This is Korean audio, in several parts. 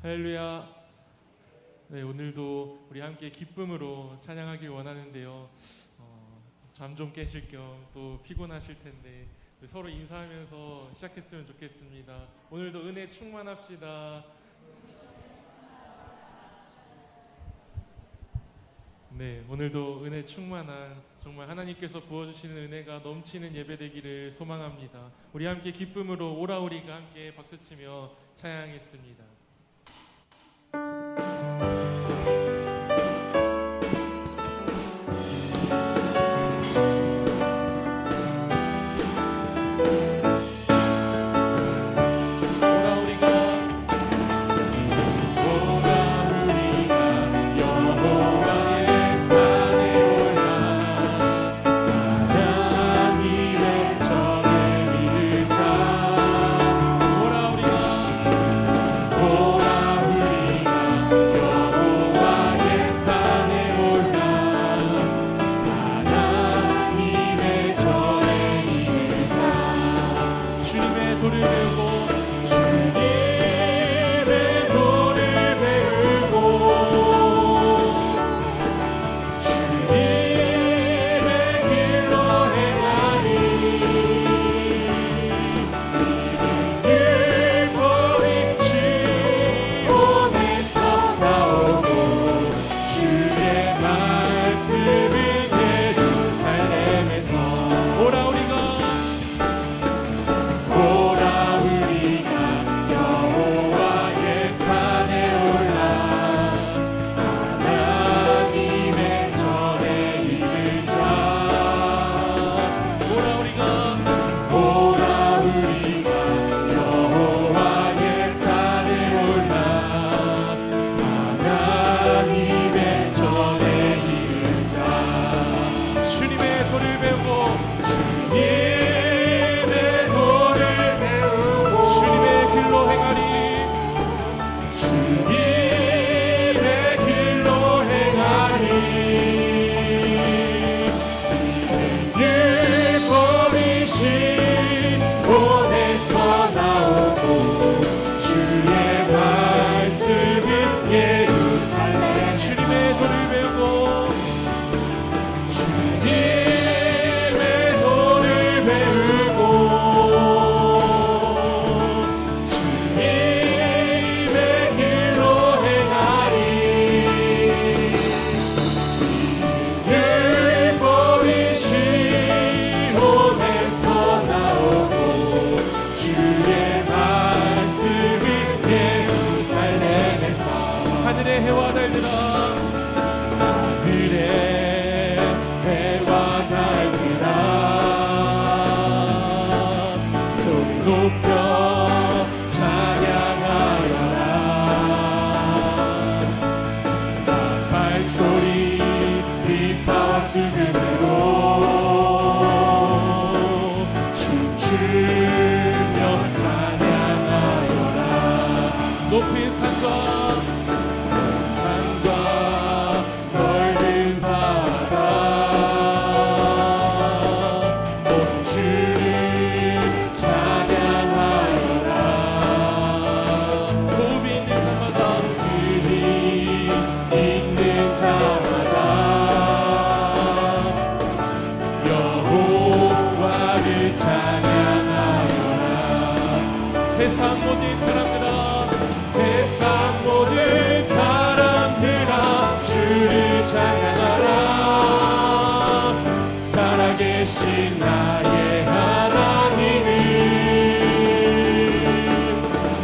할렐루야. 네, 오늘도 우리 함께 기쁨으로 찬양하길 원하는데요. 잠 좀 깨실 겸 또 피곤하실 텐데 서로 인사하면서 시작했으면 좋겠습니다. 오늘도 은혜 충만합시다. 네, 오늘도 은혜 충만한 정말 하나님께서 부어주시는 은혜가 넘치는 예배 되기를 소망합니다. 우리 함께 기쁨으로 오라 우리가 함께 박수치며 찬양했습니다. 하늘의 해와 달들아, 하늘의 해와 달들아, 소리 높여 찬양하여라. 발소리 비파와 수금으로 춤추며 찬양하여라. 높은 산과 세상 모든 사람들아, 세상 모든 사람들아, 주를 찬양하라. 살아계신 나의 하나님을.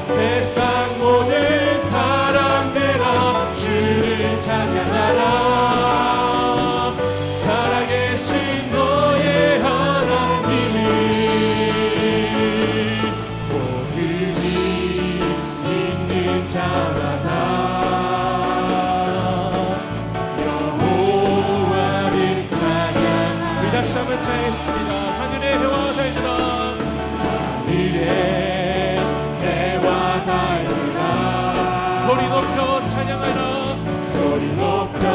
세상 모든 사람들아, 주를 찬양하라. 살아계신 너의 하나님을. 자마다 여호와를 찬양. 우리 다시 한번 찬양했습니다. 하늘의 해와 달들아, 하늘의 해와 달들아, 소리 높여 찬양하라. 소리 높여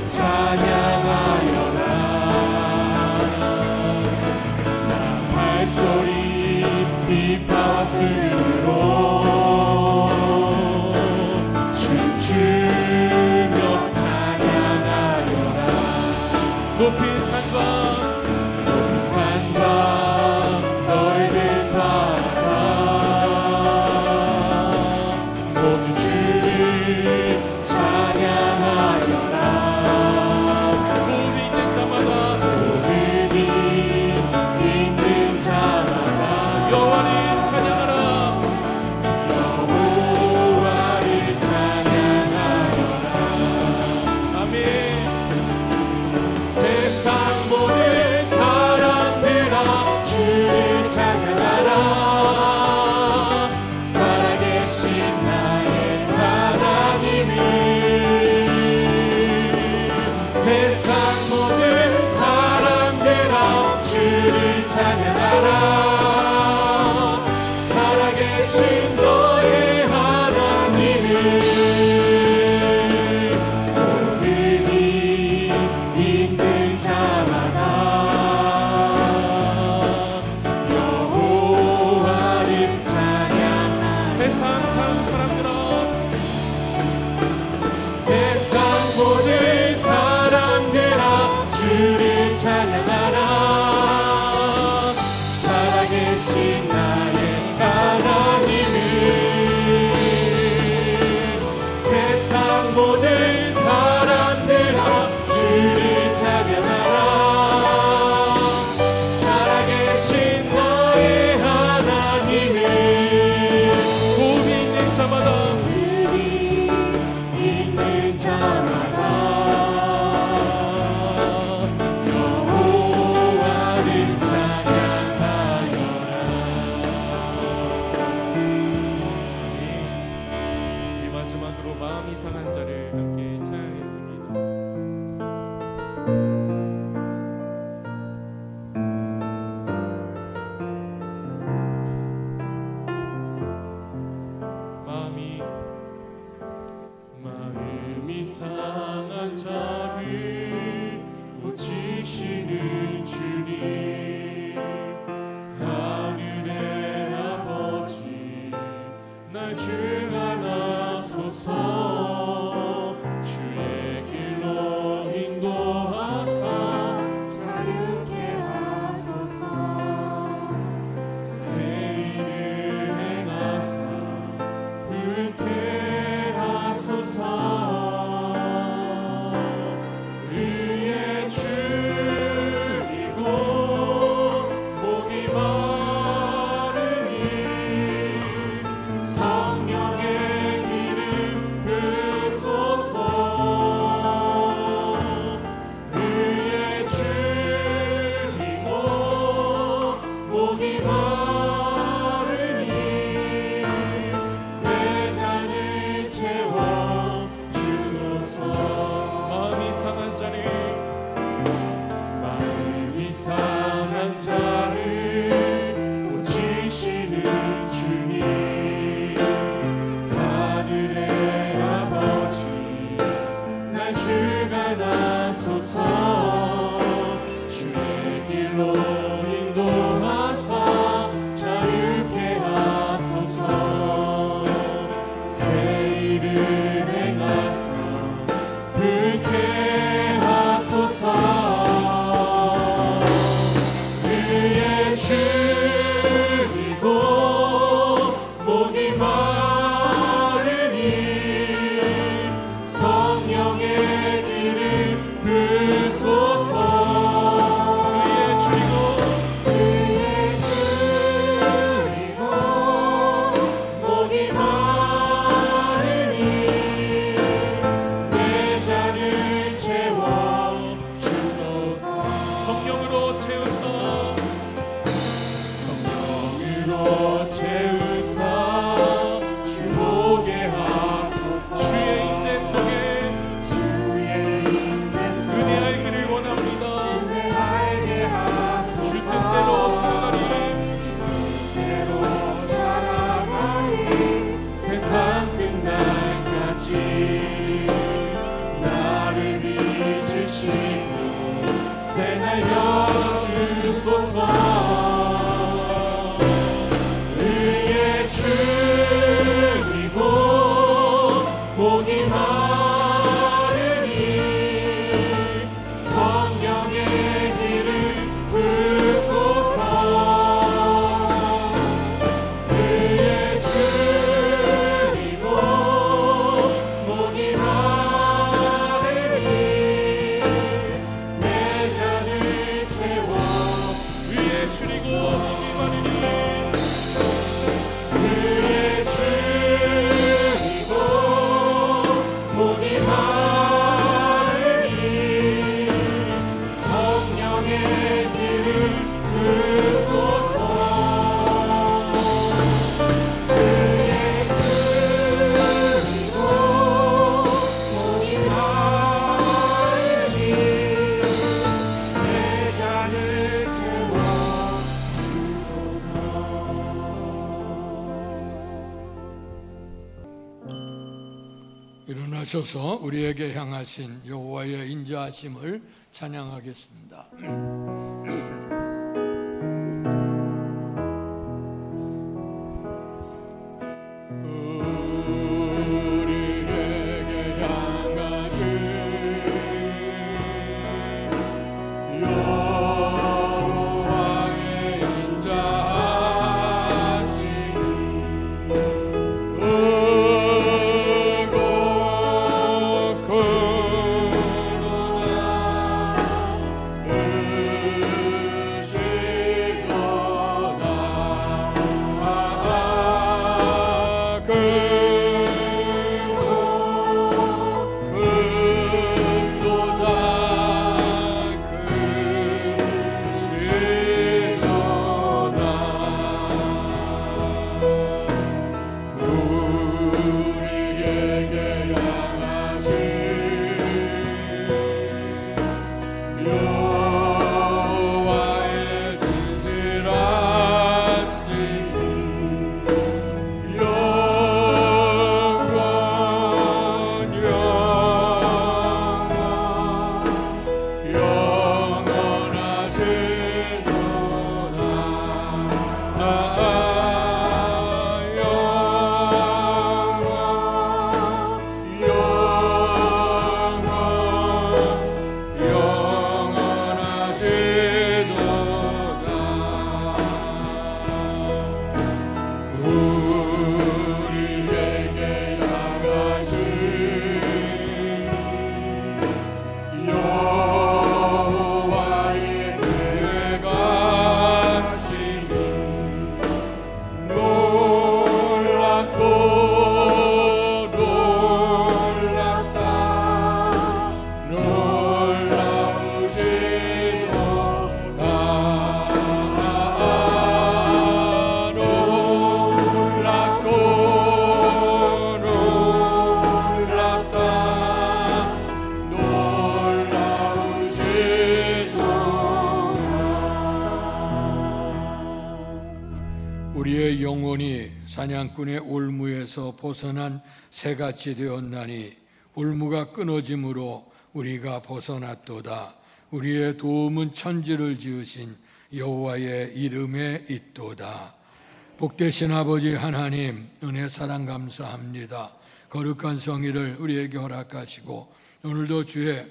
찬양하여라. 나 발소리 비파와 수금으로 찬양하라. 살아계신 나의 하나님을 세상 모든 사람들아 주를 찬양하라. 살아계신 너의 하나님을 믿음이 있는 자마다 여호와를 찬양하라. 세상 사람들아 세상 모든 사람들아 주를 찬양하라. 살아계신 나의 하나님을 세상 모든 사람들아 주를 찬양하라. 살아계신 너의 하나님을 도움이 있는 자마다 있는 자마다 여호와를 찬양하여라. 우리 마지막으로 마음이 상한 자를 함께 찬양했습니다. 마음이 상한 자를 고치시는 주님, 하늘의 아버지 날 주관하소서. 주의 길로 인도하사 자유케 하소서. 새 일을 행하사 불쾌 하소서. 의에 줄이고 목이 마르니 성령의 기름 부으소서. 의에 줄이고 목이 마르니 내 잔을 채워 주소서. 마음이 상한 자를 고치시는 주님, 하늘의 아버지 날 주관하소서. 주의 길로 인도하사 자유케 하소서. 새 일을 행하사 불쾌 하소서. 의에 줄이고 목이 마르니 성령의 기름 부으소서. 의에 줄이고 목이 마르니 내 잔을 채워 주소서. 성령으로 채우소. 성령으로 채우사 주목게 하소서. 주의 임재 속에 은혜 알기를 원합니다. 주 뜻대로 살아가리. 세상 끝날까지 나를 빚으시고 새날 열어주소서. 의에 줄이고 목이 마르니 성령의 기름 부으소서. 의에 줄이고 목이 마르니 내 잔을 채워. 위에 줄이고 목이 마르니 일어나셔서 우리에게 향하신 여호와의 인자하심을 찬양하겠습니다. 우리에게 향하신 여호와의 우리의 영혼이 사냥꾼의 올무에서 벗어난 새같이 되었나니 올무가 끊어짐으로 우리가 벗어났도다. 우리의 도움은 천지를 지으신 여호와의 이름에 있도다. 복되신 아버지 하나님, 은혜 사랑 감사합니다. 거룩한 성의를 우리에게 허락하시고 오늘도 주의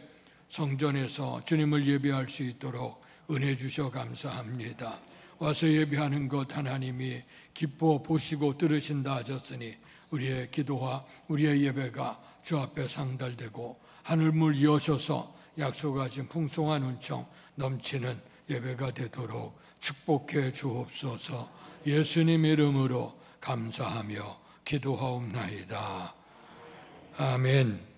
성전에서 주님을 예배할 수 있도록 은혜 주셔 감사합니다. 와서 예배하는 것 하나님이 기뻐 보시고 들으신다 하셨으니 우리의 기도와 우리의 예배가 주 앞에 상달되고 하늘물 이어셔서 약속하신 풍성한 은총 넘치는 예배가 되도록 축복해 주옵소서. 예수님 이름으로 감사하며 기도하옵나이다. 아멘.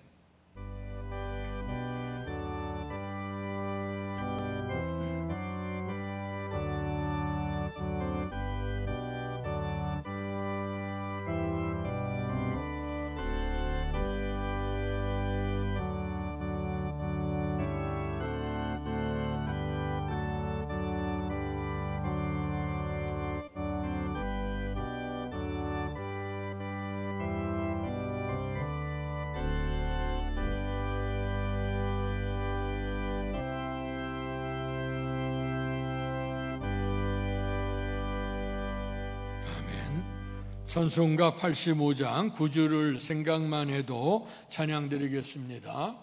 찬송가 85장 9주를 생각만 해도 찬양 드리겠습니다.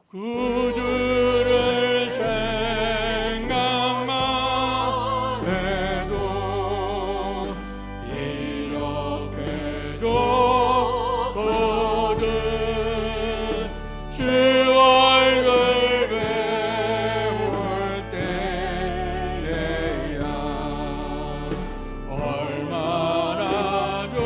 구주를 생각만 해도 이렇게 좋거든. 주 얼굴 배울 때야 얼마나 좋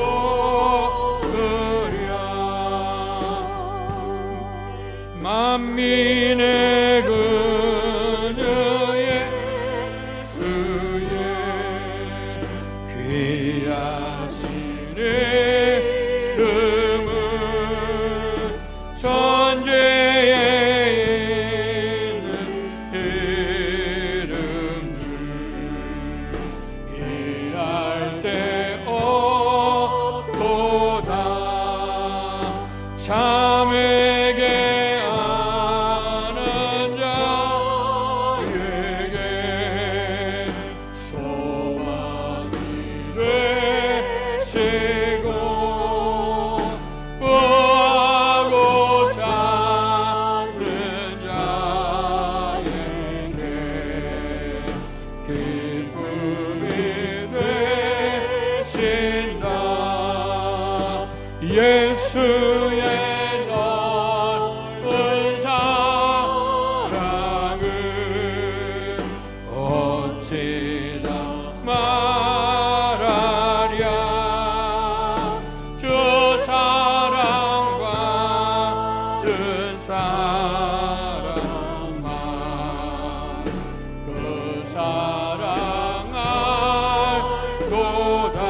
기쁨이 되신다. 예수의 넓은 사랑을 어찌다 말하랴. 주 사랑과 그 사랑만 그 사랑 알도다.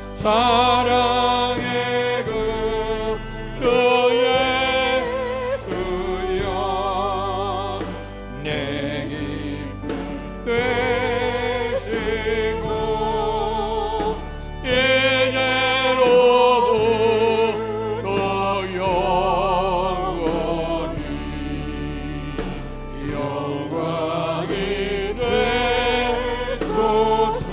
사랑의 주 예수여 내 기쁨 되시고 이제로부터 영원히 영광이 되소서.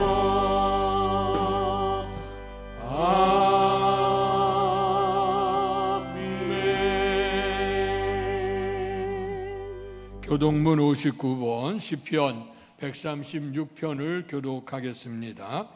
교동문 59번 시편 136편을 교독하겠습니다.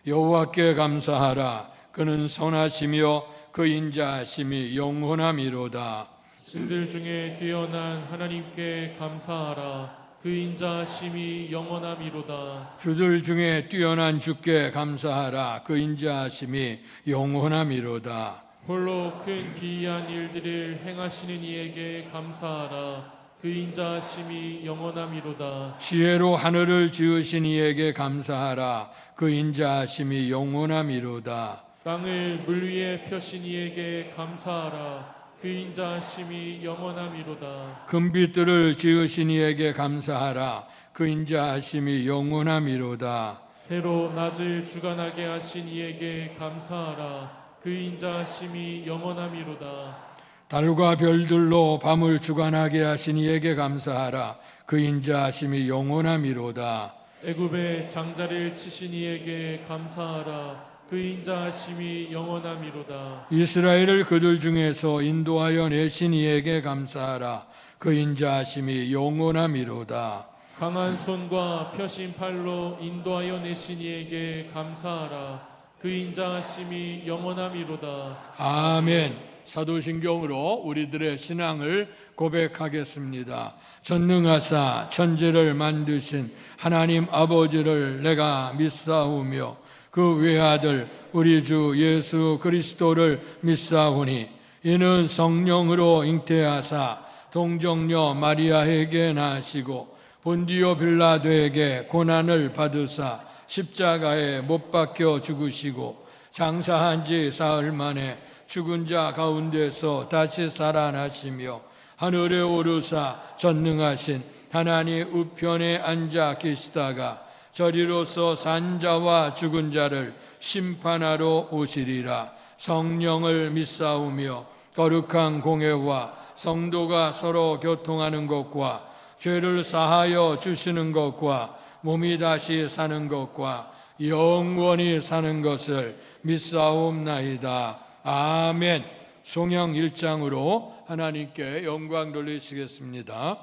여호와께 감사하라. 그는 선하시며 그 인자하심이 영원함이로다. 신들 중에 뛰어난 하나님께 감사하라. 그 인자하심이 영원함이로다. 주들 중에 뛰어난 주께 감사하라. 그 인자하심이 영원함이로다. 홀로 큰 기이한 일들을 행하시는 이에게 감사하라. 그 인자하심이 영원함이로다. 지혜로 하늘을 지으신 이에게 감사하라. 그 인자하심이 영원함이로다. 땅을 물 위에 펴신 이에게 감사하라. 그 인자하심이 영원함이로다. 금빛들을 지으신 이에게 감사하라. 그 인자하심이 영원함이로다. 해로 낮을 주관하게 하신 이에게 감사하라. 그 인자하심이 영원함이로다. 달과 별들로 밤을 주관하게 하신 이에게 감사하라. 그 인자하심이 영원함이로다. 애굽의 장자를 치신 이에게 감사하라. 그 인자하심이 영원함이로다. 이스라엘을 그들 중에서 인도하여 내신 이에게 감사하라. 그 인자하심이 영원함이로다. 강한 손과 펴신 팔로 인도하여 내신 이에게 감사하라. 그 인자하심이 영원함이로다. 아멘. 사도신경으로 우리들의 신앙을 고백하겠습니다. 전능하사 천지를 만드신 하나님 아버지를 내가 믿사오며 그 외아들 우리 주 예수 그리스도를 믿사오니 이는 성령으로 잉태하사 동정녀 마리아에게 나시고 본디오 빌라도에게 고난을 받으사 십자가에 못 박혀 죽으시고 장사한 지 사흘 만에 죽은 자 가운데서 다시 살아나시며 하늘에 오르사 전능하신 하나님 우편에 앉아 계시다가 저리로서 산자와 죽은 자를 심판하러 오시리라. 성령을 믿사오며 거룩한 공회와 성도가 서로 교통하는 것과 죄를 사하여 주시는 것과 몸이 다시 사는 것과 영원히 사는 것을 믿사옵나이다. 아멘. 송영 1장으로 하나님께 영광 돌리시겠습니다.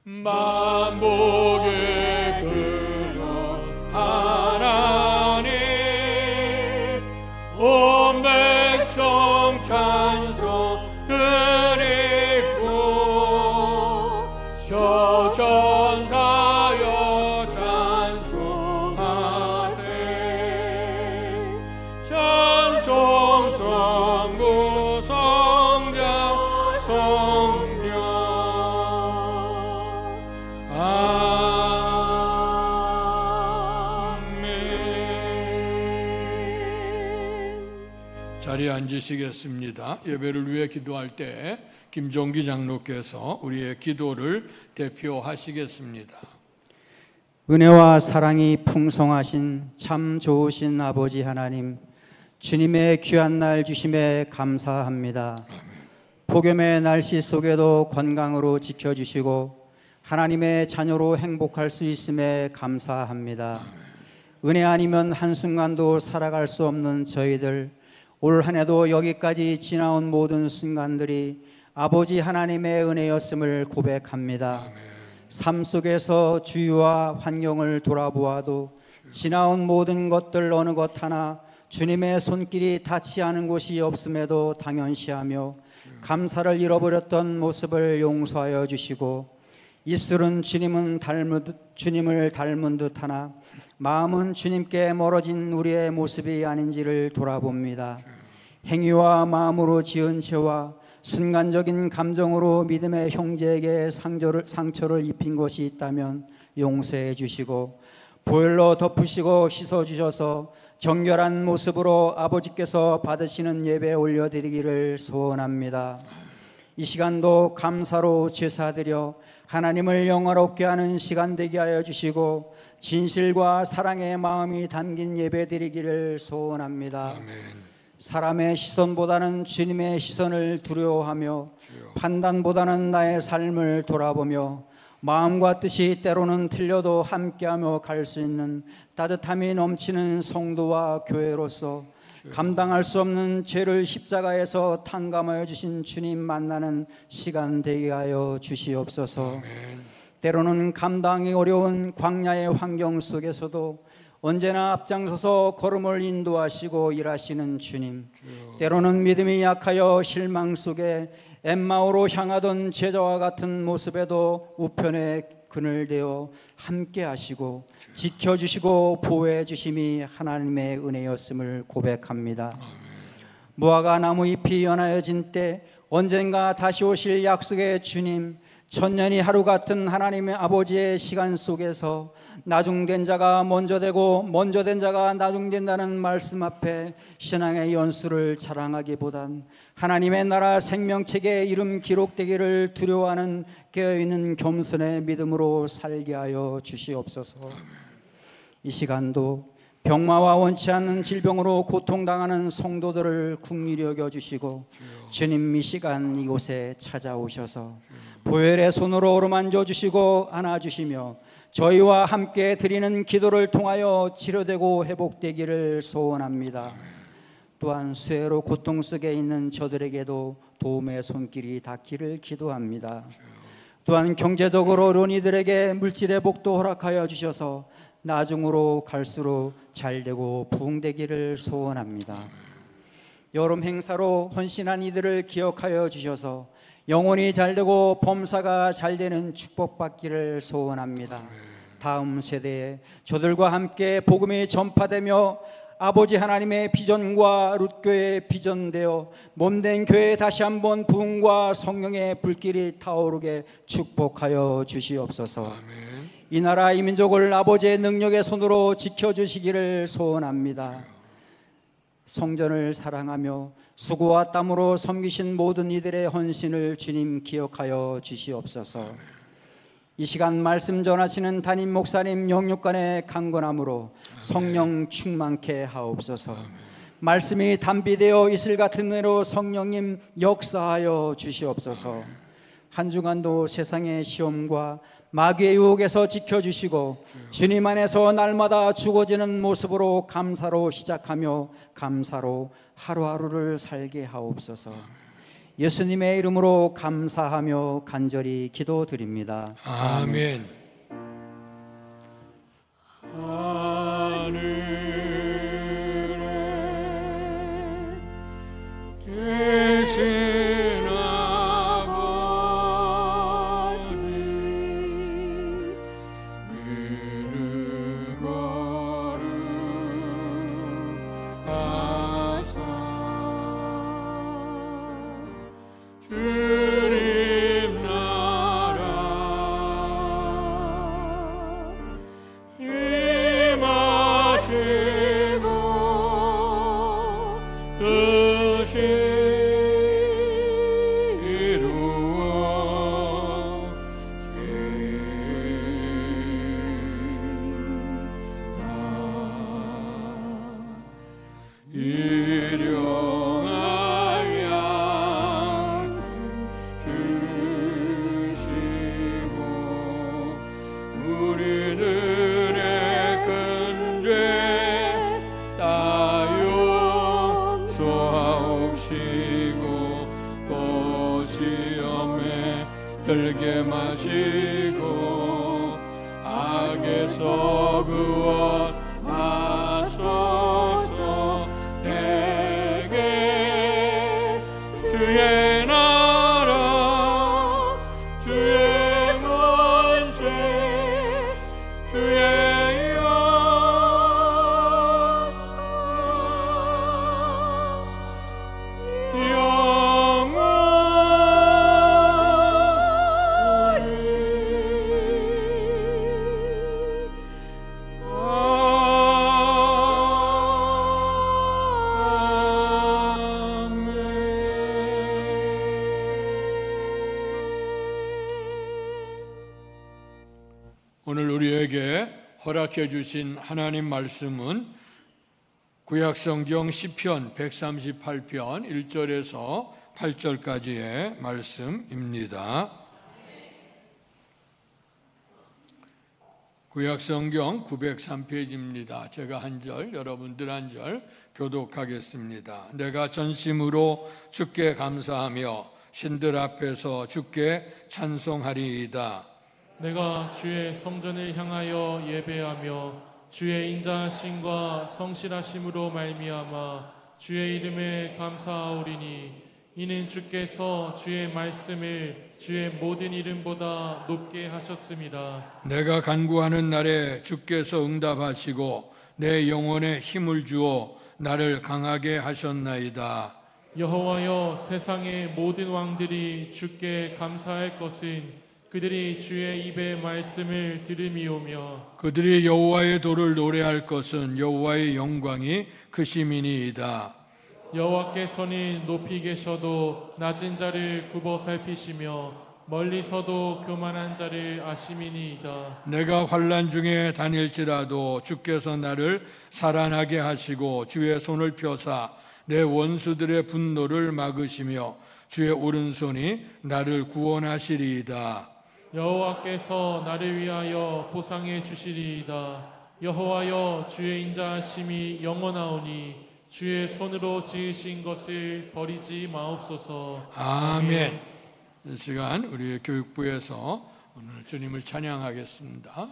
만복의 근원 하나님 온 백성 찬송 드리고 저 전사여 찬송하세 찬송 성부 성령 성령 자리에 앉으시겠습니다. 예배를 위해 기도할 때 김종기 장로께서 우리의 기도를 대표하시겠습니다. 은혜와 사랑이 풍성하신 참 좋으신 아버지 하나님, 주님의 귀한 날 주심에 감사합니다. 폭염의 날씨 속에도 건강으로 지켜주시고 하나님의 자녀로 행복할 수 있음에 감사합니다. 은혜 아니면 한순간도 살아갈 수 없는 저희들, 올 한 해도 여기까지 지나온 모든 순간들이 아버지 하나님의 은혜였음을 고백합니다. 삶 속에서 주위와 환경을 돌아보아도 지나온 모든 것들 어느 것 하나 주님의 손길이 닿지 않은 곳이 없음에도 당연시하며 감사를 잃어버렸던 모습을 용서하여 주시고, 입술은 주님을 닮은 듯하나 마음은 주님께 멀어진 우리의 모습이 아닌지를 돌아봅니다. 행위와 마음으로 지은 죄와 순간적인 감정으로 믿음의 형제에게 상처를 입힌 것이 있다면 용서해 주시고, 보혈로 덮으시고 씻어주셔서 정결한 모습으로 아버지께서 받으시는 예배 올려드리기를 소원합니다. 이 시간도 감사로 제사드려 하나님을 영화롭게 하는 시간 되게 하여 주시고, 진실과 사랑의 마음이 담긴 예배 드리기를 소원합니다. 사람의 시선보다는 주님의 시선을 두려워하며 판단보다는 나의 삶을 돌아보며 마음과 뜻이 때로는 틀려도 함께하며 갈 수 있는 따뜻함이 넘치는 성도와 교회로서 감당할 수 없는 죄를 십자가에서 탕감하여 주신 주님 만나는 시간 되게 하여 주시옵소서. 때로는 감당이 어려운 광야의 환경 속에서도 언제나 앞장서서 걸음을 인도하시고 일하시는 주님, 때로는 믿음이 약하여 실망 속에 엠마오로 향하던 제자와 같은 모습에도 우편에 그늘되어 함께 하시고 지켜주시고 보호해 주심이 하나님의 은혜였음을 고백합니다. 무화과 나무 잎이 연하여진 때 언젠가 다시 오실 약속의 주님, 천년이 하루 같은 하나님의 아버지의 시간 속에서 나중된 자가 먼저 되고 먼저 된 자가 나중된다는 말씀 앞에 신앙의 연수를 자랑하기보단 하나님의 나라 생명책에 이름 기록되기를 두려워하는 깨어있는 겸손의 믿음으로 살게 하여 주시옵소서. 이 시간도 병마와 원치 않는 질병으로 고통당하는 성도들을 긍휼히 여겨주시고, 주님 이 시간 이곳에 찾아오셔서 보혈의 손으로 어루만져 주시고 안아주시며 저희와 함께 드리는 기도를 통하여 치료되고 회복되기를 소원합니다. 또한 수해로 고통 속에 있는 저들에게도 도움의 손길이 닿기를 기도합니다. 또한 경제적으로 어려운 이들에게 물질의 복도 허락하여 주셔서 나중으로 갈수록 잘되고 부흥되기를 소원합니다. 여름 행사로 헌신한 이들을 기억하여 주셔서 영혼이 잘되고 범사가 잘되는 축복받기를 소원합니다. 다음 세대에 저들과 함께 복음이 전파되며 아버지 하나님의 비전과 룻교회의 비전되어 몸된 교회에 다시 한번 부흥과 성령의 불길이 타오르게 축복하여 주시옵소서. 이 나라 이 민족을 아버지의 능력의 손으로 지켜주시기를 소원합니다. 성전을 사랑하며 수고와 땀으로 섬기신 모든 이들의 헌신을 주님 기억하여 주시옵소서. 이 시간 말씀 전하시는 담임 목사님 영육간의 강건함으로 성령 충만케 하옵소서. 말씀이 담비되어 이슬 같은 은혜로 성령님 역사하여 주시옵소서. 한 주간도 세상의 시험과 마귀의 유혹에서 지켜주시고 주님 안에서 날마다 죽어지는 모습으로 감사로 시작하며 감사로 하루하루를 살게 하옵소서. 예수님의 이름으로 감사하며 간절히 기도드립니다. 아멘. 하늘에 계신 아버지, 이를 거룩하사 주님 나라 주께서 구원하소서. 내게 주의 나라 주의 권세 주의 오늘 우리에게 허락해 주신 하나님 말씀은 구약성경 시편 138편 1절에서 8절까지의 말씀입니다. 구약성경 903페이지입니다. 제가 한 절, 여러분들 한 절 교독하겠습니다. 내가 전심으로 주께 감사하며 신들 앞에서 주께 찬송하리이다. 내가 주의 성전을 향하여 예배하며 주의 인자하심과 성실하심으로 말미암아 주의 이름에 감사하오리니 이는 주께서 주의 말씀을 주의 모든 이름보다 높게 하셨습니다. 내가 간구하는 날에 주께서 응답하시고 내 영혼에 힘을 주어 나를 강하게 하셨나이다. 여호와여, 세상의 모든 왕들이 주께 감사할 것은 그들이 주의 입의 말씀을 들음이오며 그들이 여호와의 도를 노래할 것은 여호와의 영광이 크심이니이다. 여호와께서는 높이 계셔도 낮은 자를 굽어 살피시며 멀리서도 교만한 자를 아심이니이다. 내가 환난 중에 다닐지라도 주께서 나를 살아나게 하시고 주의 손을 펴사 내 원수들의 분노를 막으시며 주의 오른손이 나를 구원하시리이다. 여호와께서 나를 위하여 보상해 주시리이다. 여호와여, 주의 인자하심이 영원하오니 주의 손으로 지으신 것을 버리지 마옵소서. 아멘. 이 시간 우리 교육부에서 오늘 주님을 찬양하겠습니다.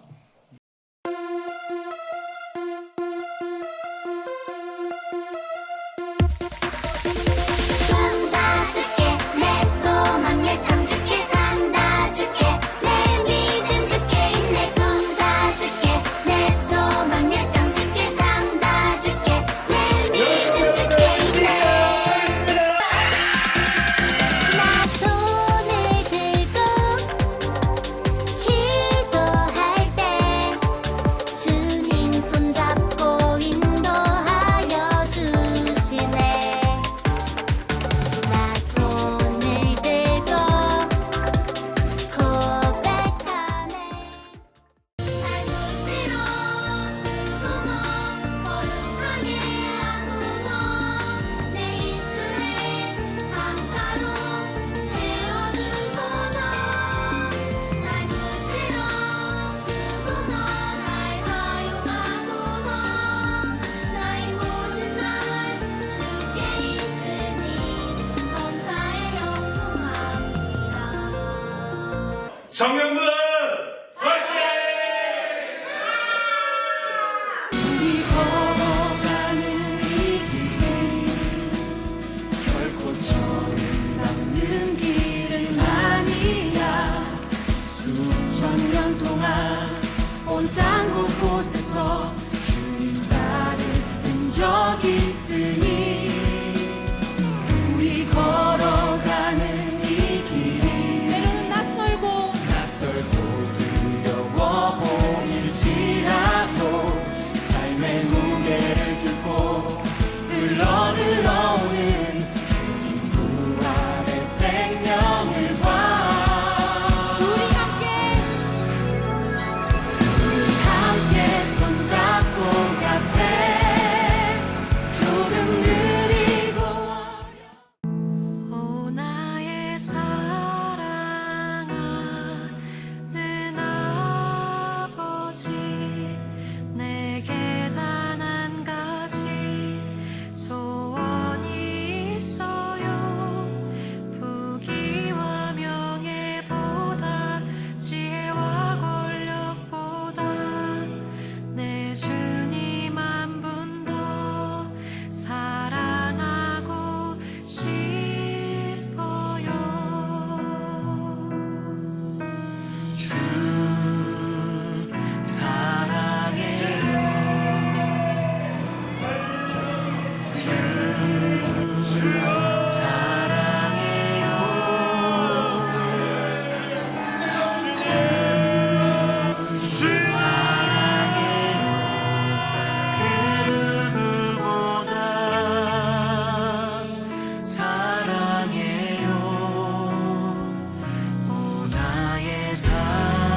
산다 주께 내 소망 예정 주께 산다 주께 내 믿음 주께 인내 꿈다 주께 내 소망 예정 주께 산다 주께 내 믿음 주께 인내 나 손을 들고 기도할 때 주님 손잡고 인도하여 주시네. 나 손을 들고 고백하네. 잘못대로 주소서 거룩하게 하소서. 내 입술을 감사로 채워주소서. 날 붙들어 주소서. 날 사용하소서. 나의 모든 날 주께 있으니 범사에 형통합니다. 청년부 우리 걸어가는 이 길은 결코 처음 밟는 길은 아니야. 수천 년 동안 온 땅 곳곳에서 주님 나를 든 적 있으니 우리 걸어가는 이 길이 때로는 낯설고 두려워 보일지라도 삶의 무게를 뚫고 흘러들어오는 주님 부활의 생명을 봐. 우리 함께 손잡고 가세. 주 사랑해요 오 나의 사랑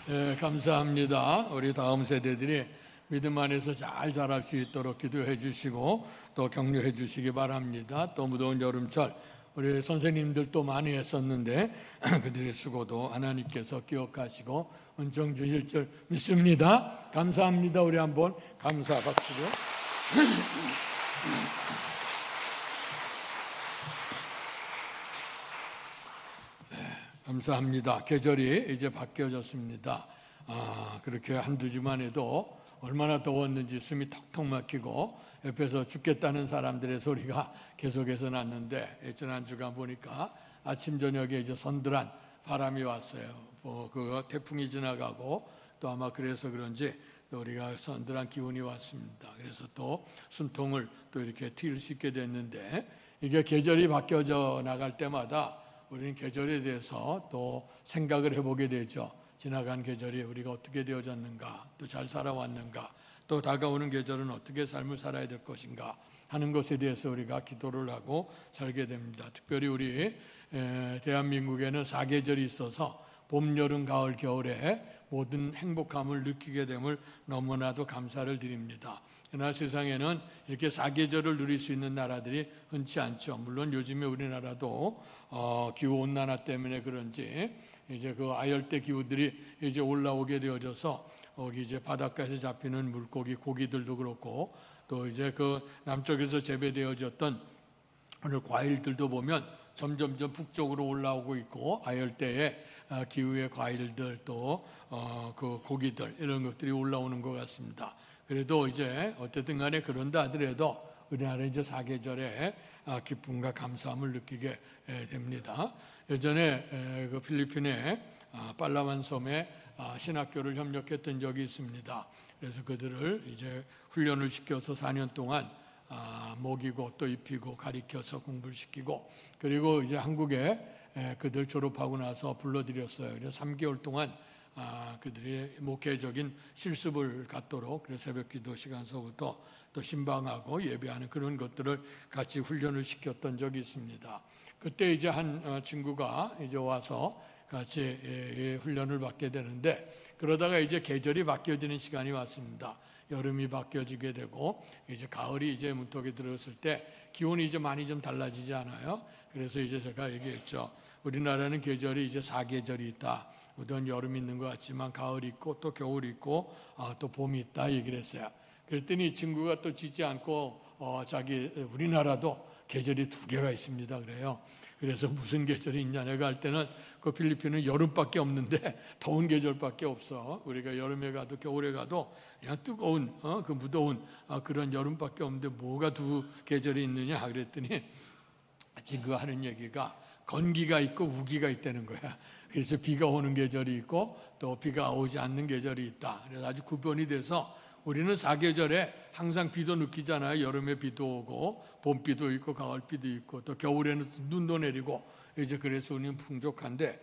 감사합니다. 우리 다음 세대들이 믿음 안에서 잘 자랄 수 있도록 기도해 주시고 또 격려해 주시기 바랍니다. 또 무더운 여름철 우리 선생님들도 많이 했었는데 그들의 수고도 하나님께서 기억하시고 은총 주실 줄 믿습니다. 감사합니다. 우리 한번 감사 박수로. 감사합니다. 계절이 이제 바뀌어졌습니다. 그렇게 한두 주만 해도 얼마나 더웠는지 숨이 턱턱 막히고 옆에서 죽겠다는 사람들의 소리가 계속해서 났는데 지난주간 보니까 아침 저녁에 이제 선들한 바람이 왔어요. 그 태풍이 지나가고 또 아마 그래서 그런지 또 우리가 선들한 기운이 왔습니다. 그래서 또 숨통을 또 이렇게 튈 수 있게 됐는데 이게 계절이 바뀌어져 나갈 때마다 우리는 계절에 대해서 또 생각을 해보게 되죠. 지나간 계절이 우리가 어떻게 되어졌는가, 또 잘 살아왔는가, 또 다가오는 계절은 어떻게 삶을 살아야 될 것인가 하는 것에 대해서 우리가 기도를 하고 살게 됩니다. 특별히 우리 대한민국에는 4계절이 있어서 봄, 여름, 가을, 겨울에 모든 행복함을 느끼게 됨을 너무나도 감사를 드립니다. 그러나 세상에는 이렇게 4계절을 누릴 수 있는 나라들이 흔치 않죠. 물론 요즘에 우리나라도 기후 온난화 때문에 그런지 이제 그 아열대 기후들이 이제 올라오게 되어져서 거기 이제 바닷가에서 잡히는 물고기, 고기들도 그렇고 또 이제 그 남쪽에서 재배되어졌던 오늘 과일들도 보면 점점점 북쪽으로 올라오고 있고 아열대의 기후의 과일들 또 그 고기들 이런 것들이 올라오는 것 같습니다. 그래도 이제 어쨌든 간에 그런다 하더라도 우리나라 이제 4계절에 기쁨과 감사함을 느끼게 됩니다. 예전에 그 필리핀의 팔라만 섬에 신학교를 협력했던 적이 있습니다. 그래서 그들을 이제 훈련을 시켜서 4년 동안 먹이고 또 입히고 가리켜서 공부를 시키고 그리고 이제 한국에 그들 졸업하고 나서 불러들였어요. 그래서 3개월 동안 그들이 목회적인 실습을 갖도록 그래서 새벽기도 시간서부터 또 신방하고 예배하는 그런 것들을 같이 훈련을 시켰던 적이 있습니다. 그때 이제 한 친구가 이제 와서 같이 훈련을 받게 되는데 그러다가 이제 계절이 바뀌어지는 시간이 왔습니다. 여름이 바뀌어지게 되고 이제 가을이 이제 문턱에 들었을 때 기온이 이제 많이 좀 달라지지 않아요? 그래서 이제 제가 얘기했죠. 우리나라는 계절이 이제 4계절이 있다. 무더운 여름이 있는 것 같지만 가을이 있고 또 겨울이 있고 또 봄이 있다 얘기를 했어요. 그랬더니 이 친구가 또 지지 않고 자기 우리나라도 계절이 2개가 있습니다 그래요. 그래서 무슨 계절이 있냐 내가 할 때는 그 필리핀은 여름밖에 없는데 더운 계절밖에 없어. 우리가 여름에 가도 겨울에 가도 그냥 뜨거운 그 무더운 그런 여름밖에 없는데 뭐가 2계절이 있느냐 그랬더니 지금 하는 얘기가 건기가 있고 우기가 있다는 거야. 그래서 비가 오는 계절이 있고 또 비가 오지 않는 계절이 있다. 그래서 아주 구분이 돼서 우리는 4계절에 항상 비도 느끼잖아요. 여름에 비도 오고 봄비도 있고 가을비도 있고 또 겨울에는 눈도 내리고 이제 그래서 우리는 풍족한데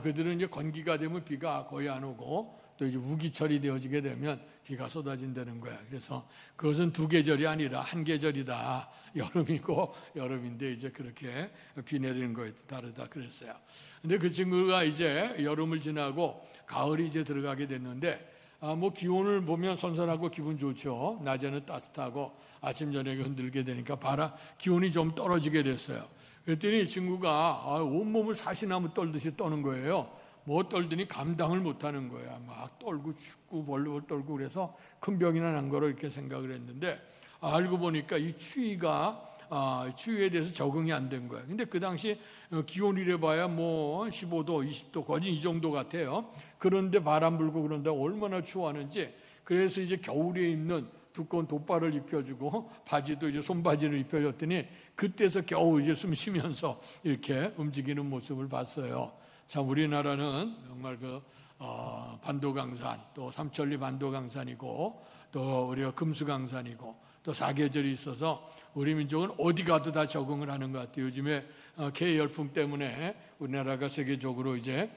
그들은 이제 건기가 되면 비가 거의 안 오고 또 이제 우기철이 되어지게 되면 비가 쏟아진다는 거야. 그래서 그것은 2계절이 아니라 한 계절이다. 여름이고 여름인데 이제 그렇게 비 내리는 거에 다르다 그랬어요. 근데 그 친구가 이제 여름을 지나고 가을이 이제 들어가게 됐는데 뭐 기온을 보면 선선하고 기분 좋죠. 낮에는 따뜻하고 아침 저녁에 흔들게 되니까 기온이 좀 떨어지게 됐어요. 그랬더니 이 친구가 온몸을 사시나무 떨듯이 떠는 거예요. 뭐 떨더니 감당을 못하는 거야. 막 떨고 춥고 벌벌 떨고 그래서 큰 병이나 난 거로 이렇게 생각을 했는데 알고 보니까 이 추위에 대해서 적응이 안 된 거야. 근데 그 당시 기온이래 봐야 뭐 15도, 20도 거진 이 정도 같아요. 그런데 바람 불고 그런데 얼마나 추워하는지. 그래서 이제 겨울에 입는 두꺼운 돗발을 입혀주고 바지도 이제 손바지를 입혀줬더니 그때서 겨우 이제 숨 쉬면서 이렇게 움직이는 모습을 봤어요. 참 우리나라는 정말 그 반도강산 또 삼천리 반도강산이고 또 우리가 금수강산이고 또 4계절이 있어서 우리 민족은 어디 가도 다 적응을 하는 것 같아요. 요즘에 K열풍 때문에 우리나라가 세계적으로 이제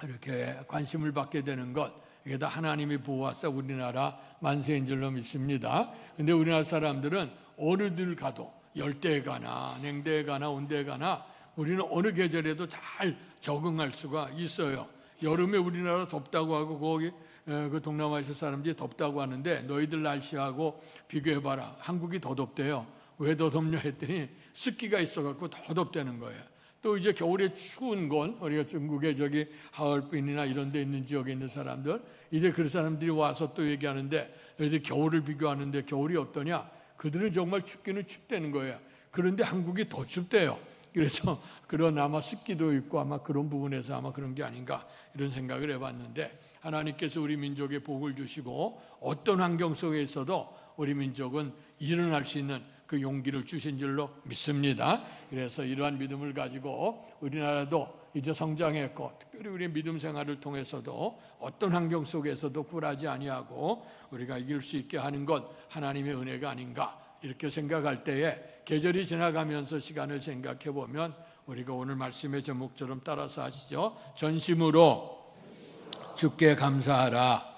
이렇게 관심을 받게 되는 것 이게 다 하나님이 보호하사 우리나라 만세인 줄로 믿습니다. 근데 우리나라 사람들은 어느 들 가도 열대에 가나 냉대에 가나 온대에 가나 우리는 어느 계절에도 잘 적응할 수가 있어요. 여름에 우리나라 덥다고 하고 거기 그 동남아시아 사람들이 덥다고 하는데 너희들 날씨하고 비교해봐라. 한국이 더 덥대요. 왜 더 덥냐 했더니 습기가 있어갖고 더 덥다는 거예요. 또 이제 겨울에 추운 건 우리가 중국의 저기 하얼빈이나 이런 데 있는 지역에 있는 사람들, 이제 그 사람들이 와서 또 얘기하는데 너희들 겨울을 비교하는데 겨울이 어떠냐? 그들은 정말 춥기는 춥다는 거예요. 그런데 한국이 더 춥대요. 그래서 그런 아마 습기도 있고 아마 그런 부분에서 아마 그런 게 아닌가 이런 생각을 해봤는데, 하나님께서 우리 민족에 복을 주시고 어떤 환경 속에 있어도 우리 민족은 일어날 수 있는 그 용기를 주신 줄로 믿습니다. 그래서 이러한 믿음을 가지고 우리나라도 이제 성장했고, 특별히 우리 믿음 생활을 통해서도 어떤 환경 속에서도 굴하지 아니하고 우리가 이길 수 있게 하는 것 하나님의 은혜가 아닌가 이렇게 생각할 때에, 계절이 지나가면서 시간을 생각해 보면 우리가 오늘 말씀의 제목처럼 따라서 하시죠. 전심으로 주께 감사하라.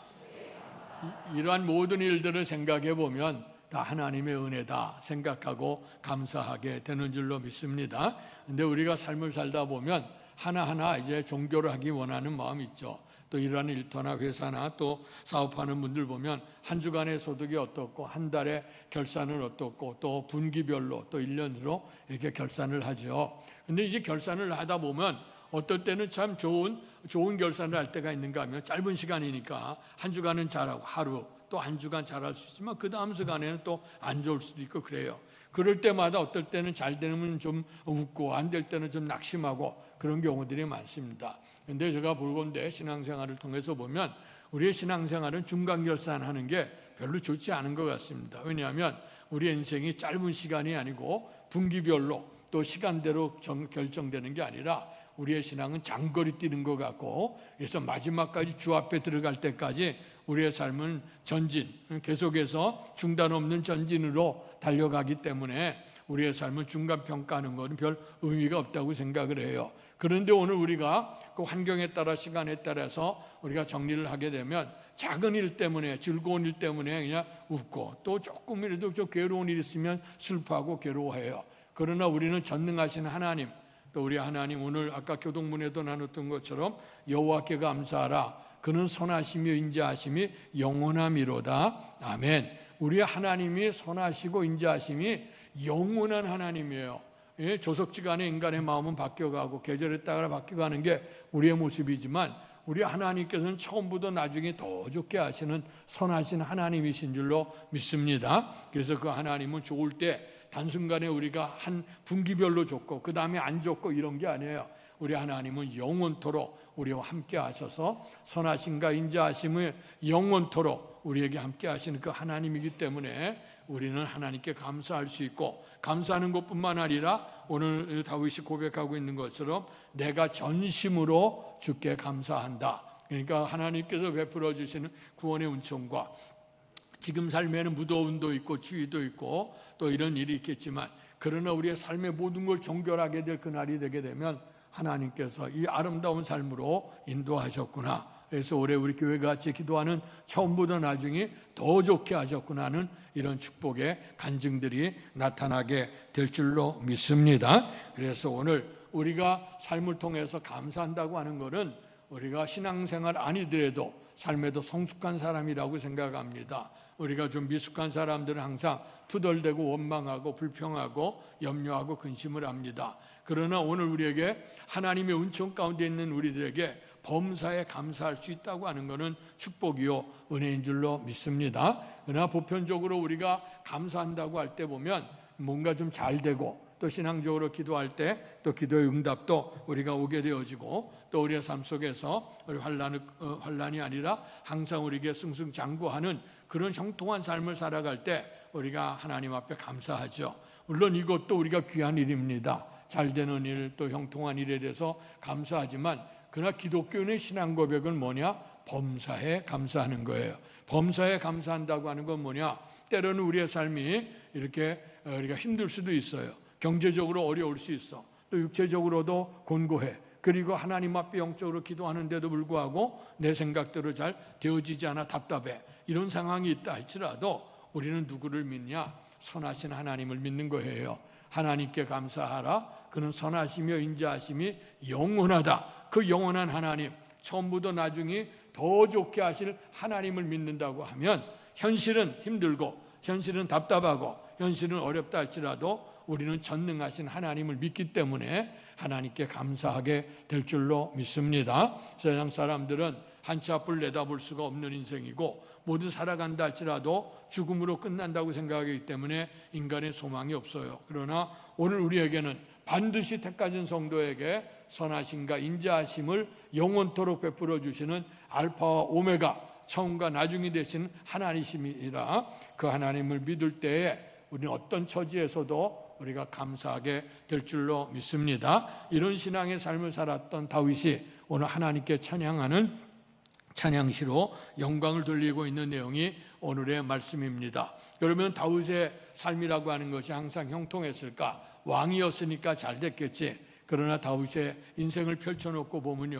이러한 모든 일들을 생각해 보면 다 하나님의 은혜다 생각하고 감사하게 되는 줄로 믿습니다. 근데 우리가 삶을 살다 보면 하나하나 이제 종교를 하기 원하는 마음이 있죠. 또 이러한 일터나 회사나 또 사업하는 분들 보면 한 주간의 소득이 어떻고 한 달에 결산은 어떻고 또 분기별로 또 1년으로 이렇게 결산을 하죠. 근데 이제 결산을 하다 보면 어떨 때는 참 좋은 결산을 할 때가 있는가 하면 짧은 시간이니까 한 주간은 잘하고 하루 또 한 주간 잘할 수 있지만 그 다음 시간에는 또 안 좋을 수도 있고 그래요. 그럴 때마다 어떨 때는 잘 되면 좀 웃고 안 될 때는 좀 낙심하고 그런 경우들이 많습니다. 그런데 제가 볼건대 신앙생활을 통해서 보면 우리의 신앙생활은 중간결산하는 게 별로 좋지 않은 것 같습니다. 왜냐하면 우리 인생이 짧은 시간이 아니고 분기별로 또 시간대로 결정되는 게 아니라 우리의 신앙은 장거리 뛰는 것 같고, 그래서 마지막까지 주 앞에 들어갈 때까지 우리의 삶은 전진, 계속해서 중단 없는 전진으로 달려가기 때문에 우리의 삶을 중간평가하는 것은 별 의미가 없다고 생각을 해요. 그런데 오늘 우리가 그 환경에 따라 시간에 따라서 우리가 정리를 하게 되면 작은 일 때문에, 즐거운 일 때문에 그냥 웃고, 또 조금이라도 좀 괴로운 일 있으면 슬퍼하고 괴로워해요. 그러나 우리는 전능하신 하나님, 또 우리 하나님, 오늘 아까 교동문에도 나눴던 것처럼 여호와께 감사하라. 그는 선하시며 인자하심이 영원함이로다. 아멘. 우리 하나님이 선하시고 인자하심이 영원한 하나님이에요. 예, 조석지간에 인간의 마음은 바뀌어가고 계절에 따라 바뀌어가는 게 우리의 모습이지만 우리 하나님께서는 처음부터 나중에 더 좋게 하시는 선하신 하나님이신 줄로 믿습니다. 그래서 그 하나님은 좋을 때 단순간에 우리가 한 분기별로 좋고 그 다음에 안 좋고 이런 게 아니에요. 우리 하나님은 영원토록 우리와 함께 하셔서 선하심과 인자하심을 영원토록 우리에게 함께 하시는 그 하나님이기 때문에 우리는 하나님께 감사할 수 있고, 감사하는 것뿐만 아니라 오늘 다윗이 고백하고 있는 것처럼 내가 전심으로 주께 감사한다. 그러니까 하나님께서 베풀어 주시는 구원의 은총과 지금 삶에는 무더움도 있고 추위도 있고 또 이런 일이 있겠지만, 그러나 우리의 삶의 모든 걸 정결하게 될 그날이 되게 되면 하나님께서 이 아름다운 삶으로 인도하셨구나. 그래서 올해 우리 교회가 같이 기도하는 처음부터 나중에 더 좋게 하셨구나 하는 이런 축복의 간증들이 나타나게 될 줄로 믿습니다. 그래서 오늘 우리가 삶을 통해서 감사한다고 하는 것은 우리가 신앙생활 아니더라도 삶에도 성숙한 사람이라고 생각합니다. 우리가 좀 미숙한 사람들은 항상 투덜대고 원망하고 불평하고 염려하고 근심을 합니다. 그러나 오늘 우리에게 하나님의 은총 가운데 있는 우리들에게 범사에 감사할 수 있다고 하는 것은 축복이요 은혜인 줄로 믿습니다. 그러나 보편적으로 우리가 감사한다고 할 때 보면 뭔가 좀 잘 되고 또 신앙적으로 기도할 때 또 기도의 응답도 우리가 오게 되어지고 또 우리의 삶 속에서 우리 환난이 아니라 항상 우리에게 승승장구하는 그런 형통한 삶을 살아갈 때 우리가 하나님 앞에 감사하죠. 물론 이것도 우리가 귀한 일입니다. 잘 되는 일 또 형통한 일에 대해서 감사하지만, 그러나 기독교인의 신앙 고백은 뭐냐? 범사에 감사하는 거예요. 범사에 감사한다고 하는 건 뭐냐? 때로는 우리의 삶이 이렇게 우리가 힘들 수도 있어요. 경제적으로 어려울 수 있어. 또 육체적으로도 곤고해. 그리고 하나님 앞에 영적으로 기도하는데도 불구하고 내 생각대로 잘 되어지지 않아 답답해. 이런 상황이 있다 할지라도 우리는 누구를 믿냐? 선하신 하나님을 믿는 거예요. 하나님께 감사하라. 그는 선하시며 인자하심이 영원하다. 그 영원한 하나님, 처음부터 나중에 더 좋게 하실 하나님을 믿는다고 하면 현실은 힘들고 현실은 답답하고 현실은 어렵다 할지라도 우리는 전능하신 하나님을 믿기 때문에 하나님께 감사하게 될 줄로 믿습니다. 세상 사람들은 한치 앞을 내다볼 수가 없는 인생이고 모두 살아간다 할지라도 죽음으로 끝난다고 생각하기 때문에 인간의 소망이 없어요. 그러나 오늘 우리에게는 반드시 택하신 성도에게 선하심과 인자하심을 영원토록 베풀어 주시는 알파와 오메가, 처음과 나중이 되신 하나님이시라. 그 하나님을 믿을 때에 우리는 어떤 처지에서도 우리가 감사하게 될 줄로 믿습니다. 이런 신앙의 삶을 살았던 다윗이 오늘 하나님께 찬양하는 찬양시로 영광을 돌리고 있는 내용이 오늘의 말씀입니다. 그러면 다윗의 삶이라고 하는 것이 항상 형통했을까? 왕이었으니까 잘 됐겠지. 그러나 다윗의 인생을 펼쳐놓고 보면요,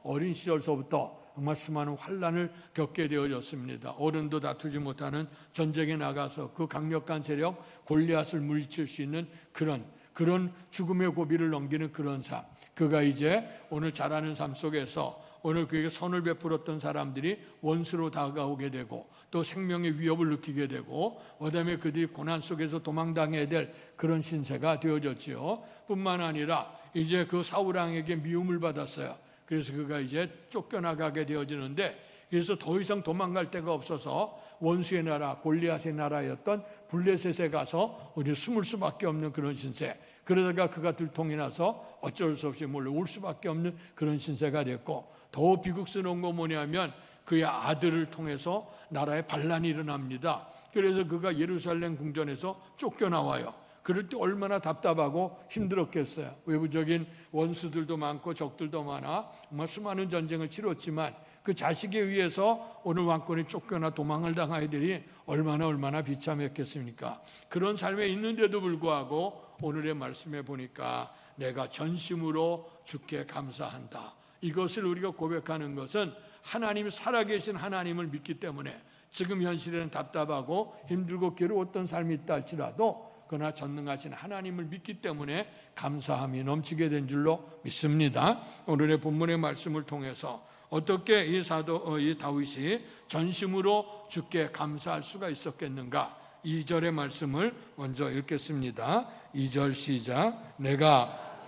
어린 시절서부터 정말 수많은 환난을 겪게 되어졌습니다. 어른도 다투지 못하는 전쟁에 나가서 그 강력한 세력 골리앗을 물리칠 수 있는 그런 죽음의 고비를 넘기는 그런 삶. 그가 이제 오늘 자라는 삶 속에서 오늘 그에게 선을 베풀었던 사람들이 원수로 다가오게 되고 또 생명의 위협을 느끼게 되고 그다음에 그들이 고난 속에서 도망당해야 될 그런 신세가 되어졌지요. 뿐만 아니라 이제 그 사울왕에게 미움을 받았어요. 그래서 그가 이제 쫓겨나가게 되어지는데, 그래서 더 이상 도망갈 데가 없어서 원수의 나라 골리앗의 나라였던 블레셋에 가서 어디 숨을 수밖에 없는 그런 신세. 그러다가 그가 들통이 나서 어쩔 수 없이 몰려올 수밖에 없는 그런 신세가 됐고, 더 비극스러운 건 뭐냐면 그의 아들을 통해서 나라에 반란이 일어납니다. 그래서 그가 예루살렘 궁전에서 쫓겨나와요. 그럴 때 얼마나 답답하고 힘들었겠어요. 외부적인 원수들도 많고 적들도 많아 정말 수많은 전쟁을 치렀지만 그 자식에 의해서 오늘 왕권에 쫓겨나 도망을 당하야 되니 얼마나 비참했겠습니까? 그런 삶에 있는데도 불구하고 오늘의 말씀에 보니까 내가 전심으로 주께 감사한다. 이것을 우리가 고백하는 것은 하나님이 살아계신 하나님을 믿기 때문에 지금 현실에는 답답하고 힘들고 괴로웠던 삶이 있다 할지라도 그러나 전능하신 하나님을 믿기 때문에 감사함이 넘치게 된 줄로 믿습니다. 오늘의 본문의 말씀을 통해서 어떻게 이 다윗이 전심으로 주께 감사할 수가 있었겠는가? 2절의 말씀을 먼저 읽겠습니다. 2절 시작. 내가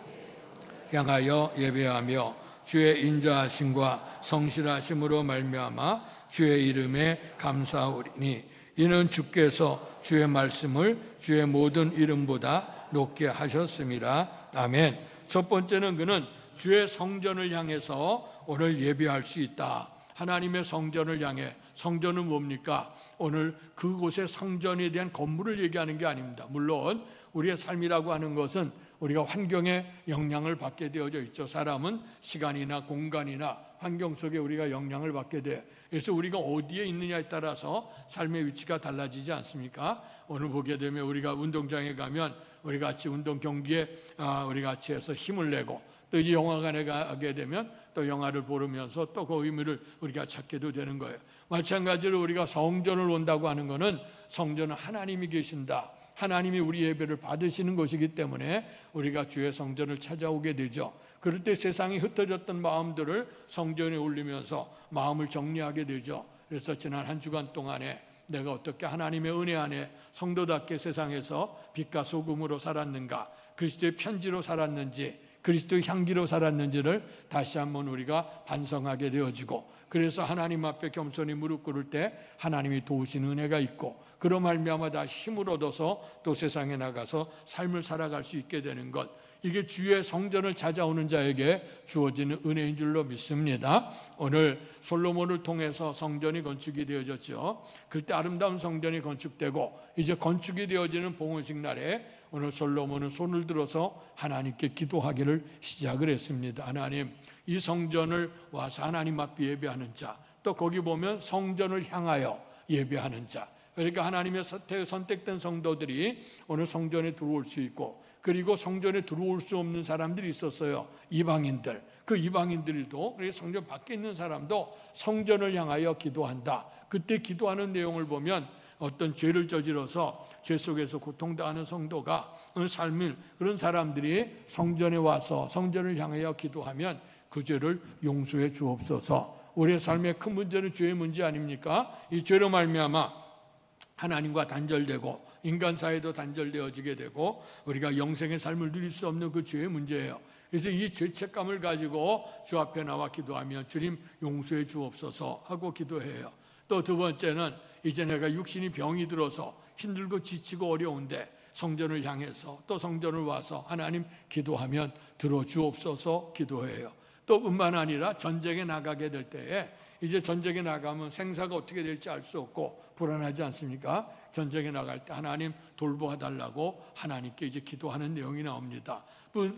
향하여 예배하며 주의 인자하심과 성실하심으로 말미암아 주의 이름에 감사하오리니 이는 주께서 주의 말씀을 주의 모든 이름보다 높게 하셨습니다. 아멘. 첫 번째는 그는 주의 성전을 향해서 오늘 예배할 수 있다. 하나님의 성전을 향해. 성전은 뭡니까? 오늘 그곳의 성전에 대한 건물을 얘기하는 게 아닙니다. 물론 우리의 삶이라고 하는 것은 우리가 환경에 영향을 받게 되어져 있죠. 사람은 시간이나 공간이나 환경 속에 우리가 영향을 받게 돼. 그래서 우리가 어디에 있느냐에 따라서 삶의 위치가 달라지지 않습니까? 오늘 보게 되면 우리가 운동장에 가면 우리 같이 운동 경기에 우리 같이 해서 힘을 내고, 또 이제 영화관에 가게 되면 또 영화를 보면서 또 그 의미를 우리가 찾게도 되는 거예요. 마찬가지로 우리가 성전을 온다고 하는 것은 성전은 하나님이 계신다. 하나님이 우리 예배를 받으시는 것이기 때문에 우리가 주의 성전을 찾아오게 되죠. 그럴 때 세상이 흩어졌던 마음들을 성전에 올리면서 마음을 정리하게 되죠. 그래서 지난 한 주간 동안에 내가 어떻게 하나님의 은혜 안에 성도답게 세상에서 빛과 소금으로 살았는가, 그리스도의 편지로 살았는지, 그리스도의 향기로 살았는지를 다시 한번 우리가 반성하게 되어지고, 그래서 하나님 앞에 겸손히 무릎 꿇을 때 하나님이 도우신 은혜가 있고, 그로 말미암아 다시 힘을 얻어서 또 세상에 나가서 삶을 살아갈 수 있게 되는 것, 이게 주의 성전을 찾아오는 자에게 주어지는 은혜인 줄로 믿습니다. 오늘 솔로몬을 통해서 성전이 건축이 되어졌죠. 그때 아름다운 성전이 건축되고 이제 건축이 되어지는 봉헌식 날에 오늘 솔로몬은 손을 들어서 하나님께 기도하기를 시작을 했습니다. 하나님, 이 성전을 와서 하나님 앞에 예배하는 자, 또 거기 보면 성전을 향하여 예배하는 자, 그러니까 하나님의 선택된 성도들이 오늘 성전에 들어올 수 있고, 그리고 성전에 들어올 수 없는 사람들이 있었어요. 이방인들. 그 이방인들도, 성전 밖에 있는 사람도 성전을 향하여 기도한다. 그때 기도하는 내용을 보면 어떤 죄를 저질러서 죄 속에서 고통당하는 성도가 삶을, 그런 사람들이 성전에 와서 성전을 향하여 기도하면 그 죄를 용서해 주옵소서. 우리의 삶의 큰 문제는 죄의 문제 아닙니까? 이 죄로 말미암아 하나님과 단절되고 인간 사이도 단절되어지게 되고 우리가 영생의 삶을 누릴 수 없는 그 죄의 문제예요. 그래서 이 죄책감을 가지고 주 앞에 나와 기도하면 주님 용서해 주옵소서 하고 기도해요. 또 두 번째는 이제 내가 육신이 병이 들어서 힘들고 지치고 어려운데 성전을 향해서 또 성전을 와서 하나님 기도하면 들어주옵소서 기도해요. 또 뿐만 아니라 전쟁에 나가게 될 때에 이제 전쟁에 나가면 생사가 어떻게 될지 알 수 없고 불안하지 않습니까? 전쟁에 나갈 때 하나님 돌보아 달라고 하나님께 이제 기도하는 내용이 나옵니다.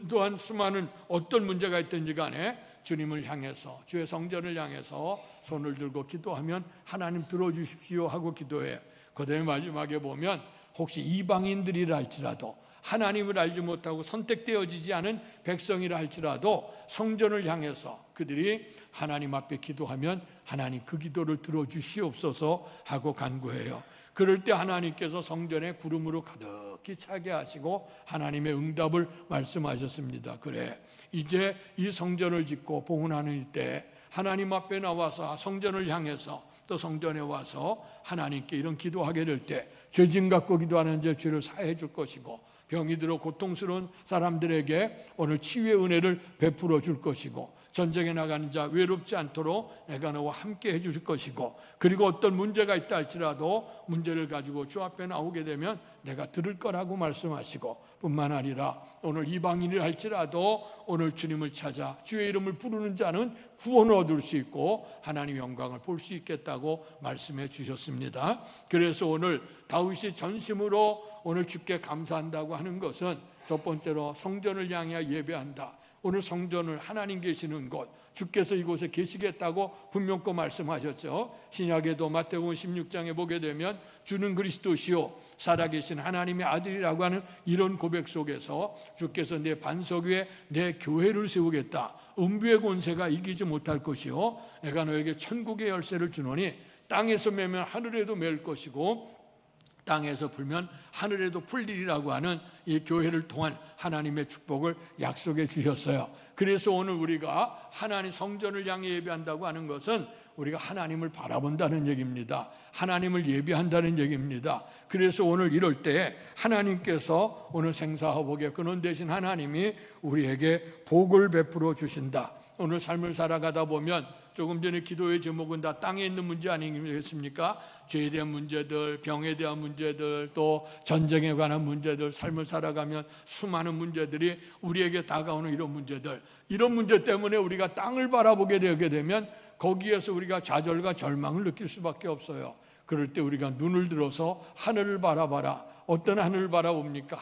또한 수많은 어떤 문제가 있든지 간에 주님을 향해서 주의 성전을 향해서 손을 들고 기도하면 하나님 들어주십시오 하고 기도해요. 그다음에 마지막에 보면 혹시 이방인들이라 할지라도 하나님을 알지 못하고 선택되어지지 않은 백성이라 할지라도 성전을 향해서 그들이 하나님 앞에 기도하면 하나님 그 기도를 들어주시옵소서 하고 간구해요. 그럴 때 하나님께서 성전에 구름으로 가득히 차게 하시고 하나님의 응답을 말씀하셨습니다. 그래, 이제 이 성전을 짓고 봉헌하는 때 하나님 앞에 나와서 성전을 향해서 또 성전에 와서 하나님께 이런 기도하게 될 때 죄짐 갖고 기도하는 자 죄를 사해 줄 것이고 병이 들어 고통스러운 사람들에게 오늘 치유의 은혜를 베풀어 줄 것이고 전쟁에 나가는 자 외롭지 않도록 내가 너와 함께 해줄 것이고 그리고 어떤 문제가 있다 할지라도 문제를 가지고 주 앞에 나오게 되면 내가 들을 거라고 말씀하시고 뿐만 아니라 오늘 이방인이라 할지라도 오늘 주님을 찾아 주의 이름을 부르는 자는 구원을 얻을 수 있고 하나님의 영광을 볼 수 있겠다고 말씀해 주셨습니다. 그래서 오늘 다윗이 전심으로 오늘 주께 감사한다고 하는 것은 첫 번째로 성전을 향해 예배한다. 오늘 성전을 하나님 계시는 곳 주께서 이곳에 계시겠다고 분명코 말씀하셨죠. 신약에도 마태복음 16장에 보게 되면 주는 그리스도시요 살아계신 하나님의 아들이라고 하는 이런 고백 속에서 주께서 내 반석 위에 내 교회를 세우겠다. 음부의 권세가 이기지 못할 것이요 내가 너에게 천국의 열쇠를 주노니 땅에서 매면 하늘에도 맬 것이고 땅에서 풀면 하늘에도 풀리리라고 하는 이 교회를 통한 하나님의 축복을 약속해 주셨어요. 그래서 오늘 우리가 하나님 성전을 향해 예배한다고 하는 것은 우리가 하나님을 바라본다는 얘기입니다. 하나님을 예배한다는 얘기입니다. 그래서 오늘 이럴 때 하나님께서 오늘 생사화복의 근원 되신 하나님이 우리에게 복을 베풀어 주신다. 오늘 삶을 살아가다 보면 조금 전에 기도의 제목은 다 땅에 있는 문제 아니겠습니까? 죄에 대한 문제들, 병에 대한 문제들, 또 전쟁에 관한 문제들, 삶을 살아가면 수많은 문제들이 우리에게 다가오는 이런 문제들, 이런 문제 때문에 우리가 땅을 바라보게 되게 되면 거기에서 우리가 좌절과 절망을 느낄 수밖에 없어요. 그럴 때 우리가 눈을 들어서 하늘을 바라봐라. 어떤 하늘을 바라봅니까?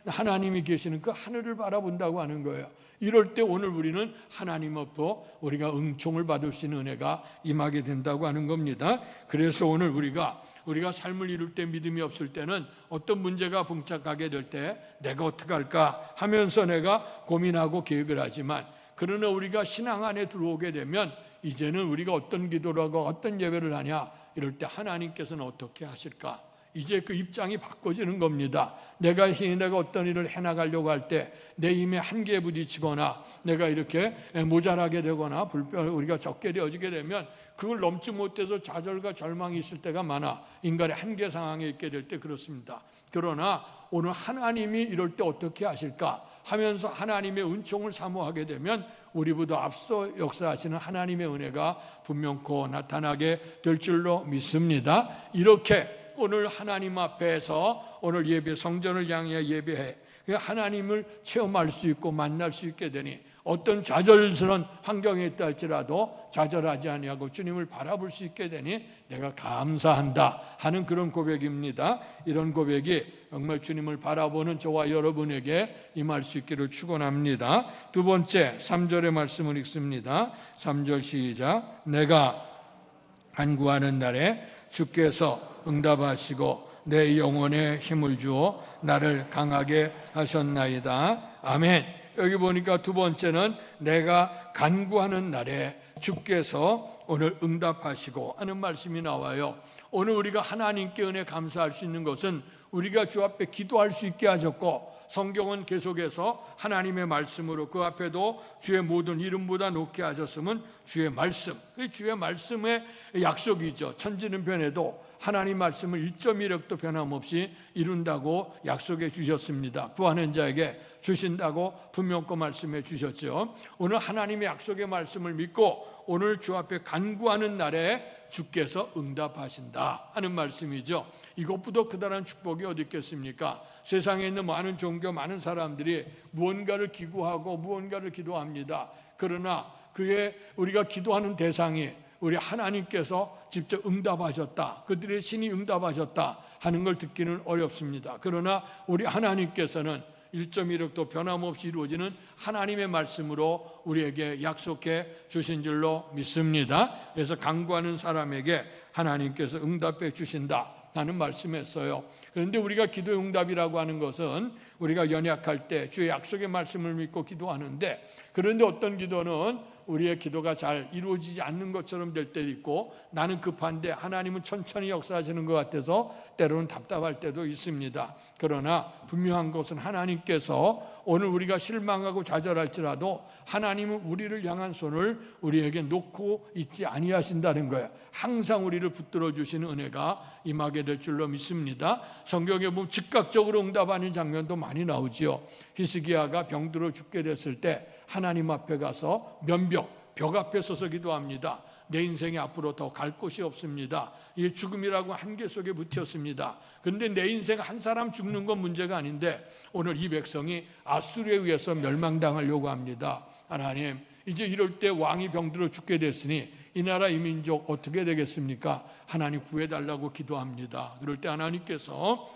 하나님이 계시는 그 하늘을 바라본다고 하는 거예요. 이럴 때 오늘 우리는 하나님 앞에 우리가 응총을 받을 수 있는 은혜가 임하게 된다고 하는 겁니다. 그래서 오늘 우리가 삶을 이룰 때 믿음이 없을 때는 어떤 문제가 봉착하게 될 때 내가 어떻게 할까 하면서 내가 고민하고 계획을 하지만 그러나 우리가 신앙 안에 들어오게 되면 이제는 우리가 어떤 기도를 하고 어떤 예배를 하냐 이럴 때 하나님께서는 어떻게 하실까? 이제 그 입장이 바꿔지는 겁니다. 내가 어떤 일을 해나가려고 할 때 내 힘에 한계에 부딪히거나 내가 이렇게 모자라게 되거나 우리가 적게 되어지게 되면 그걸 넘지 못해서 좌절과 절망이 있을 때가 많아. 인간의 한계 상황에 있게 될 때 그렇습니다. 그러나 오늘 하나님이 이럴 때 어떻게 하실까 하면서 하나님의 은총을 사모하게 되면 우리보다 앞서 역사하시는 하나님의 은혜가 분명코 나타나게 될 줄로 믿습니다. 이렇게 오늘 하나님 앞에서 오늘 예배 성전을 향해 예배해 하나님을 체험할 수 있고 만날 수 있게 되니 어떤 좌절스러운 환경에 있다 할지라도 좌절하지 아니하고 주님을 바라볼 수 있게 되니 내가 감사한다 하는 그런 고백입니다. 이런 고백이 정말 주님을 바라보는 저와 여러분에게 임할 수 있기를 축원합니다. 두 번째 3절의 말씀을 읽습니다. 3절 시작. 내가 간구하는 날에 주께서 응답하시고 내 영혼에 힘을 주어 나를 강하게 하셨나이다. 아멘. 여기 보니까 두 번째는 내가 간구하는 날에 주께서 오늘 응답하시고 하는 말씀이 나와요. 오늘 우리가 하나님께 은혜 감사할 수 있는 것은 우리가 주 앞에 기도할 수 있게 하셨고 성경은 계속해서 하나님의 말씀으로 그 앞에도 주의 모든 이름보다 높게 하셨음은 주의 말씀, 주의 말씀의 약속이죠. 천지는 변해도 하나님 말씀을 1.1획도 변함없이 이룬다고 약속해 주셨습니다. 구하는 자에게 주신다고 분명코 말씀해 주셨죠. 오늘 하나님의 약속의 말씀을 믿고 오늘 주 앞에 간구하는 날에 주께서 응답하신다 하는 말씀이죠. 이것보다 그다란 축복이 어디 있겠습니까? 세상에 있는 많은 종교, 많은 사람들이 무언가를 기구하고 무언가를 기도합니다. 그러나 그의 우리가 기도하는 대상이 우리 하나님께서 직접 응답하셨다, 그들의 신이 응답하셨다 하는 걸 듣기는 어렵습니다. 그러나 우리 하나님께서는 1.1획도 변함없이 이루어지는 하나님의 말씀으로 우리에게 약속해 주신 줄로 믿습니다. 그래서 간구하는 사람에게 하나님께서 응답해 주신다 하는 말씀했어요. 그런데 우리가 기도의 응답이라고 하는 것은 우리가 연약할 때 주의 약속의 말씀을 믿고 기도하는데, 그런데 어떤 기도는 우리의 기도가 잘 이루어지지 않는 것처럼 될 때도 있고, 나는 급한데 하나님은 천천히 역사하시는 것 같아서 때로는 답답할 때도 있습니다. 그러나 분명한 것은 하나님께서 오늘 우리가 실망하고 좌절할지라도 하나님은 우리를 향한 손을 우리에게 놓고 있지 아니하신다는 거예요. 항상 우리를 붙들어 주시는 은혜가 임하게 될 줄로 믿습니다. 성경에 보면 즉각적으로 응답하는 장면도 많이 나오지요. 히스기야가 병들어 죽게 됐을 때 하나님 앞에 가서 벽 앞에 서서 기도합니다. 내 인생이 앞으로 더 갈 곳이 없습니다. 이 죽음이라고 한계 속에 묻혔습니다. 그런데 내 인생 한 사람 죽는 건 문제가 아닌데 오늘 이 백성이 아수르에 의해서 멸망당하려고 합니다. 하나님, 이제 이럴 때 왕이 병들어 죽게 됐으니 이 나라 이 민족 어떻게 되겠습니까? 하나님 구해달라고 기도합니다. 그럴 때 하나님께서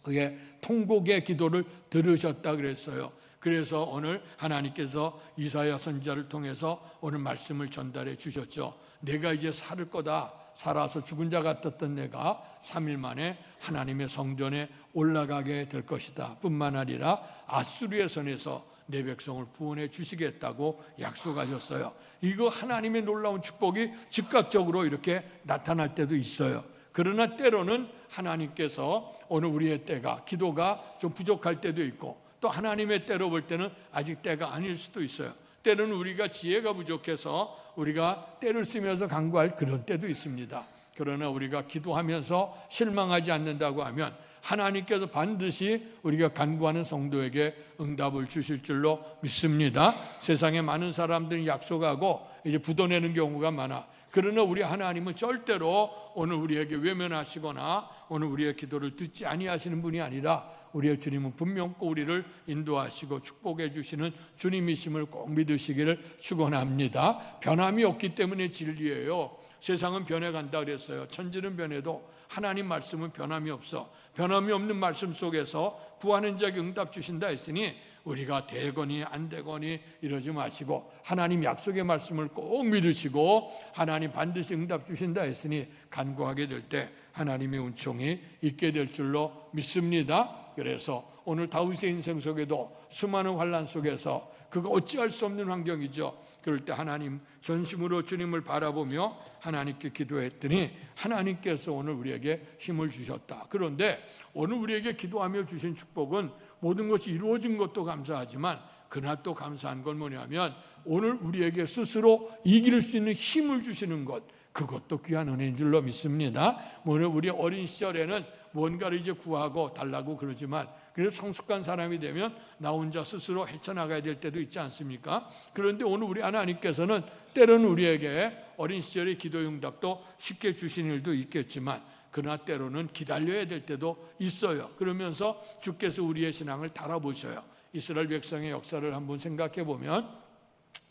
그의 통곡의 기도를 들으셨다 그랬어요. 그래서 오늘 하나님께서 이사야 선지자를 통해서 오늘 말씀을 전달해 주셨죠. 내가 이제 살을 거다. 살아서 죽은 자 같았던 내가 3일 만에 하나님의 성전에 올라가게 될 것이다. 뿐만 아니라 아수르의 손에서 내 백성을 구원해 주시겠다고 약속하셨어요. 이거 하나님의 놀라운 축복이 즉각적으로 이렇게 나타날 때도 있어요. 그러나 때로는 하나님께서 오늘 우리의 때가, 기도가 좀 부족할 때도 있고, 또 하나님의 때로 볼 때는 아직 때가 아닐 수도 있어요. 때로는 우리가 지혜가 부족해서 우리가 때를 쓰면서 간구할 그런 때도 있습니다. 그러나 우리가 기도하면서 실망하지 않는다고 하면 하나님께서 반드시 우리가 간구하는 성도에게 응답을 주실 줄로 믿습니다. 세상에 많은 사람들이 약속하고 이제 부도내는 경우가 많아. 그러나 우리 하나님은 절대로 오늘 우리에게 외면하시거나 오늘 우리의 기도를 듣지 아니하시는 분이 아니라 우리의 주님은 분명코 우리를 인도하시고 축복해 주시는 주님이심을 꼭 믿으시기를 축원합니다. 변함이 없기 때문에 진리예요. 세상은 변해간다 그랬어요. 천지는 변해도 하나님 말씀은 변함이 없어. 변함이 없는 말씀 속에서 구하는 자에게 응답 주신다 했으니 우리가 되거니 안 되거니 이러지 마시고 하나님 약속의 말씀을 꼭 믿으시고 하나님 반드시 응답 주신다 했으니 간구하게 될 때 하나님의 은총이 있게 될 줄로 믿습니다. 그래서 오늘 다윗의 인생 속에도 수많은 환난 속에서 그거 어찌할 수 없는 환경이죠. 그럴 때 하나님 전심으로 주님을 바라보며 하나님께 기도했더니 하나님께서 오늘 우리에게 힘을 주셨다. 그런데 오늘 우리에게 기도하며 주신 축복은 모든 것이 이루어진 것도 감사하지만 그날 또 감사한 건 뭐냐면 오늘 우리에게 스스로 이길 수 있는 힘을 주시는 것, 그것도 귀한 은혜인 줄로 믿습니다. 오늘 우리 어린 시절에는 뭔가를 이제 구하고 달라고 그러지만 그래서 성숙한 사람이 되면 나 혼자 스스로 헤쳐나가야 될 때도 있지 않습니까? 그런데 오늘 우리 하나님께서는 때로는 우리에게 어린 시절의 기도 응답도 쉽게 주신 일도 있겠지만 그러나 때로는 기다려야 될 때도 있어요. 그러면서 주께서 우리의 신앙을 달아보셔요. 이스라엘 백성의 역사를 한번 생각해 보면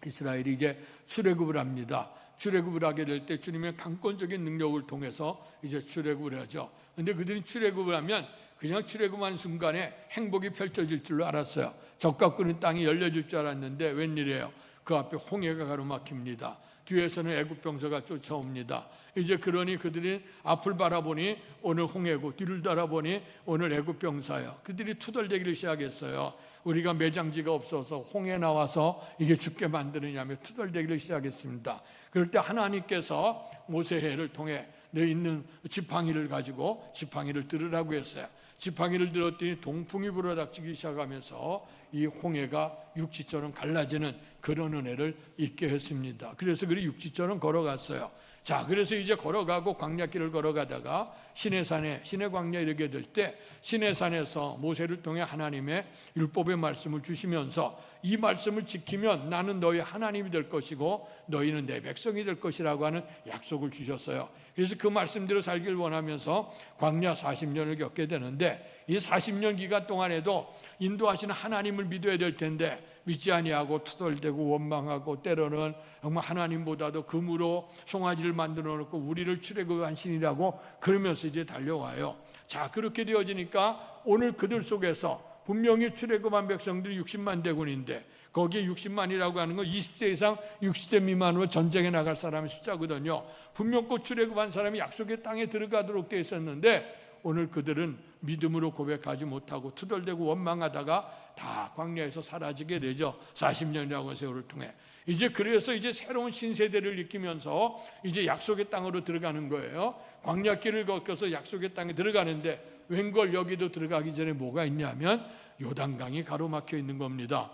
이스라엘이 이제 출애굽을 합니다. 출애굽을 하게 될 때 주님의 강권적인 능력을 통해서 이제 출애굽을 하죠. 그런데 그들이 출애굽을 하면 그냥 출애굽한 순간에 행복이 펼쳐질 줄로 알았어요. 적각구는 땅이 열려질 줄 알았는데 웬일이에요? 그 앞에 홍해가 가로막힙니다. 뒤에서는 애굽 병사가 쫓아옵니다. 이제 그러니 그들이 앞을 바라보니 오늘 홍해고 뒤를 바라보니 오늘 애굽 병사예요. 그들이 투덜대기를 시작했어요. 우리가 매장지가 없어서 홍해 나와서 이게 죽게 만드느냐며 투덜대기를 시작했습니다. 그럴 때 하나님께서 모세해를 통해 내 있는 지팡이를 가지고 지팡이를 들으라고 했어요. 지팡이를 들었더니 동풍이 불어닥치기 시작하면서 이 홍해가 육지처럼 갈라지는 그런 은혜를 있게 했습니다. 그래서 그리 육지처럼 걸어갔어요. 자, 그래서 이제 걸어가고 광야길을 걸어가다가 시내산에, 시내 광야에 이르게 될 때 시내산에서 모세를 통해 하나님의 율법의 말씀을 주시면서 이 말씀을 지키면 나는 너희 하나님이 될 것이고 너희는 내 백성이 될 것이라고 하는 약속을 주셨어요. 그래서 그 말씀대로 살길 원하면서 광야 40년을 겪게 되는데, 이 40년 기간 동안에도 인도하시는 하나님을 믿어야 될 텐데 믿지 아니하고 투덜대고 원망하고 때로는 정말 하나님보다도 금으로 송아지를 만들어 놓고 우리를 출애굽한 신이라고 그러면서 이제 달려와요. 자, 그렇게 되어지니까 오늘 그들 속에서 분명히 출애굽한 백성들이 60만 대군인데 거기에 60만이라고 하는 건 20세 이상 60세 미만으로 전쟁에 나갈 사람의 숫자거든요. 분명 그 출애굽한 사람이 약속의 땅에 들어가도록 되어 있었는데 오늘 그들은 믿음으로 고백하지 못하고 투덜대고 원망하다가 다 광야에서 사라지게 되죠. 40년이라고 세월을 통해. 이제 그래서 이제 새로운 신세대를 익히면서 이제 약속의 땅으로 들어가는 거예요. 광야길을 거쳐서 약속의 땅에 들어가는데 웬걸 여기도 들어가기 전에 뭐가 있냐면 요단강이 가로막혀 있는 겁니다.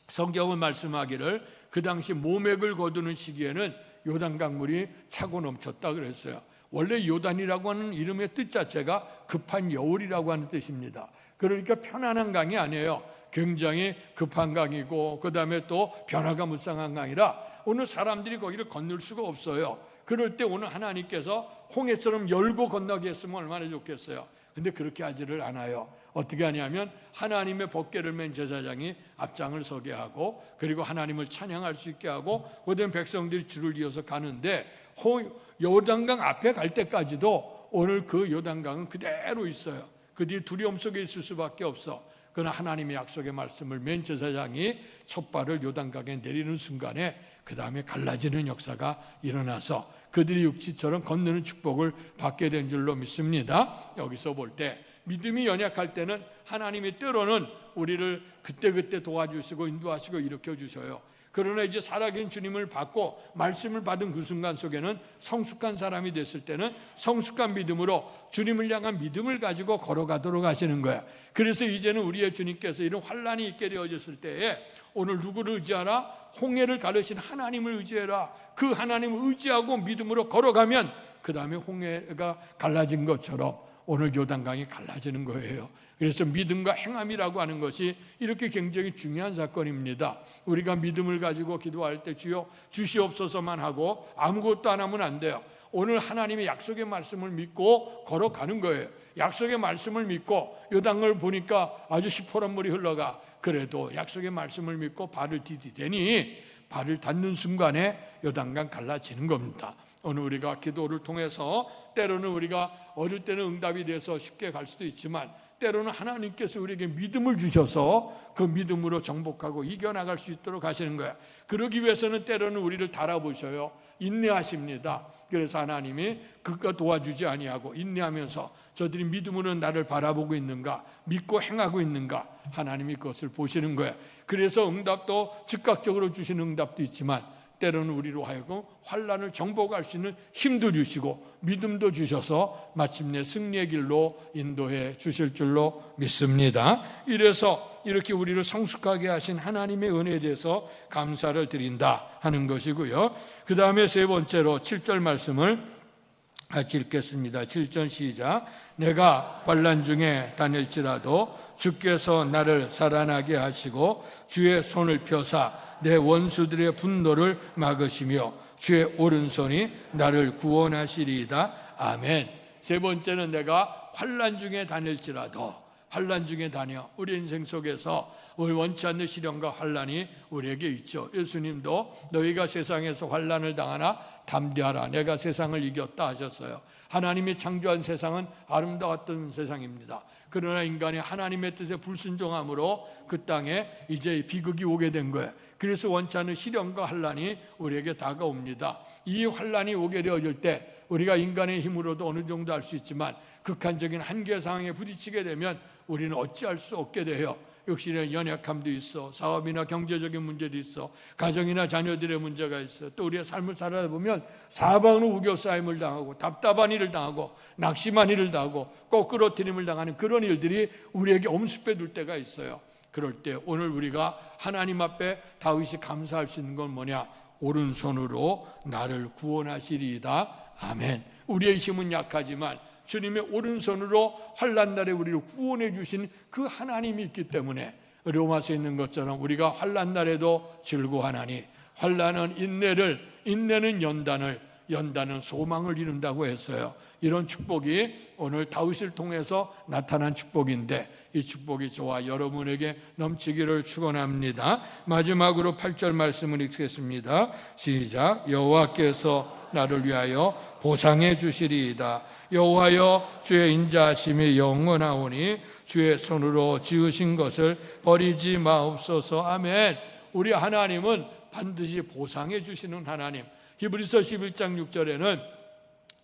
성경은 말씀하기를 그 당시 모맥을 거두는 시기에는 요단강 물이 차고 넘쳤다 그랬어요. 원래 요단이라고 하는 이름의 뜻 자체가 급한 여울이라고 하는 뜻입니다. 그러니까 편안한 강이 아니에요. 굉장히 급한 강이고 그 다음에 또 변화가 무쌍한 강이라 오늘 사람들이 거기를 건널 수가 없어요. 그럴 때 오늘 하나님께서 홍해처럼 열고 건너게 했으면 얼마나 좋겠어요. 근데 그렇게 하지를 않아요. 어떻게 하냐면 하나님의 법궤를 맨 제사장이 앞장을 서게 하고 그리고 하나님을 찬양할 수 있게 하고 그다음 백성들이 줄을 이어서 가는데 요단강 앞에 갈 때까지도 오늘 그 요단강은 그대로 있어요. 그들이 두려움 속에 있을 수밖에 없어. 그러나 하나님의 약속의 말씀을 맨 제사장이 첫 발을 요단강에 내리는 순간에 그 다음에 갈라지는 역사가 일어나서 그들이 육지처럼 건너는 축복을 받게 된 줄로 믿습니다. 여기서 볼 때 믿음이 연약할 때는 하나님이 때로는 우리를 그때그때 도와주시고 인도하시고 일으켜 주셔요. 그러나 이제 살아계신 주님을 받고 말씀을 받은 그 순간 속에는 성숙한 사람이 됐을 때는 성숙한 믿음으로 주님을 향한 믿음을 가지고 걸어가도록 하시는 거야. 그래서 이제는 우리의 주님께서 이런 환난이 있게 되어졌을 때에 오늘 누구를 의지하라? 홍해를 가르신 하나님을 의지해라. 그 하나님을 의지하고 믿음으로 걸어가면 그 다음에 홍해가 갈라진 것처럼 오늘 요단강이 갈라지는 거예요. 그래서 믿음과 행함이라고 하는 것이 이렇게 굉장히 중요한 사건입니다. 우리가 믿음을 가지고 기도할 때 주여 주시옵소서만 하고 아무것도 안 하면 안 돼요. 오늘 하나님의 약속의 말씀을 믿고 걸어가는 거예요. 약속의 말씀을 믿고 요단강을 보니까 아주 시퍼런 물이 흘러가. 그래도 약속의 말씀을 믿고 발을 디디대니 발을 닿는 순간에 요단강 갈라지는 겁니다. 오늘 우리가 기도를 통해서 때로는 우리가 어릴 때는 응답이 돼서 쉽게 갈 수도 있지만 때로는 하나님께서 우리에게 믿음을 주셔서 그 믿음으로 정복하고 이겨나갈 수 있도록 하시는 거야. 그러기 위해서는 때로는 우리를 달아보셔요. 인내하십니다. 그래서 하나님이 그가 도와주지 아니하고 인내하면서 저들이 믿음으로 나를 바라보고 있는가, 믿고 행하고 있는가, 하나님이 그것을 보시는 거야. 그래서 응답도 즉각적으로 주시는 응답도 있지만 때로는 우리로 하여금 환난을 정복할 수 있는 힘도 주시고 믿음도 주셔서 마침내 승리의 길로 인도해 주실 줄로 믿습니다. 이래서 이렇게 우리를 성숙하게 하신 하나님의 은혜에 대해서 감사를 드린다 하는 것이고요. 그 다음에 세 번째로 7절 말씀을 같이 읽겠습니다. 7절 시작. 내가 환난 중에 다닐지라도 주께서 나를 살아나게 하시고 주의 손을 펴사 내 원수들의 분노를 막으시며 주의 오른손이 나를 구원하시리이다. 아멘. 세 번째는 내가 환난 중에 다닐지라도 환난 중에 다녀. 우리 인생 속에서 우리 원치 않는 시련과 환난이 우리에게 있죠. 예수님도 너희가 세상에서 환난을 당하나 담대하라. 내가 세상을 이겼다 하셨어요. 하나님이 창조한 세상은 아름다웠던 세상입니다. 그러나 인간이 하나님의 뜻에 불순종함으로 그 땅에 이제 비극이 오게 된 거예요. 그래서 원치 않는 시련과 환난이 우리에게 다가옵니다. 이 환난이 오게 되어질 때 우리가 인간의 힘으로도 어느 정도 할 수 있지만 극한적인 한계 상황에 부딪히게 되면 우리는 어찌할 수 없게 돼요. 육신의 연약함도 있어, 사업이나 경제적인 문제도 있어, 가정이나 자녀들의 문제가 있어. 또 우리의 삶을 살아다 보면 사방으로 우겨싸임을 당하고 답답한 일을 당하고 낙심한 일을 당하고 거꾸로뜨림을 당하는 그런 일들이 우리에게 엄습해 둘 때가 있어요. 그럴 때 오늘 우리가 하나님 앞에 다윗이 감사할 수 있는 건 뭐냐? 오른손으로 나를 구원하시리이다. 아멘. 우리의 힘은 약하지만 주님의 오른손으로 환난 날에 우리를 구원해 주신 그 하나님이 있기 때문에 로마서에 있는 것처럼 우리가 환난 날에도 즐거워하나니, 환난은 인내를, 인내는 연단을, 연단은 소망을 이룬다고 했어요. 이런 축복이 오늘 다윗을 통해서 나타난 축복인데 이 축복이 저와 여러분에게 넘치기를 축원합니다. 마지막으로 8절 말씀을 읽겠습니다. 시작. 여호와께서 나를 위하여 보상해 주시리이다. 여호와여, 주의 인자하심이 영원하오니 주의 손으로 지으신 것을 버리지 마옵소서. 아멘. 우리 하나님은 반드시 보상해 주시는 하나님. 히브리서 11장 6절에는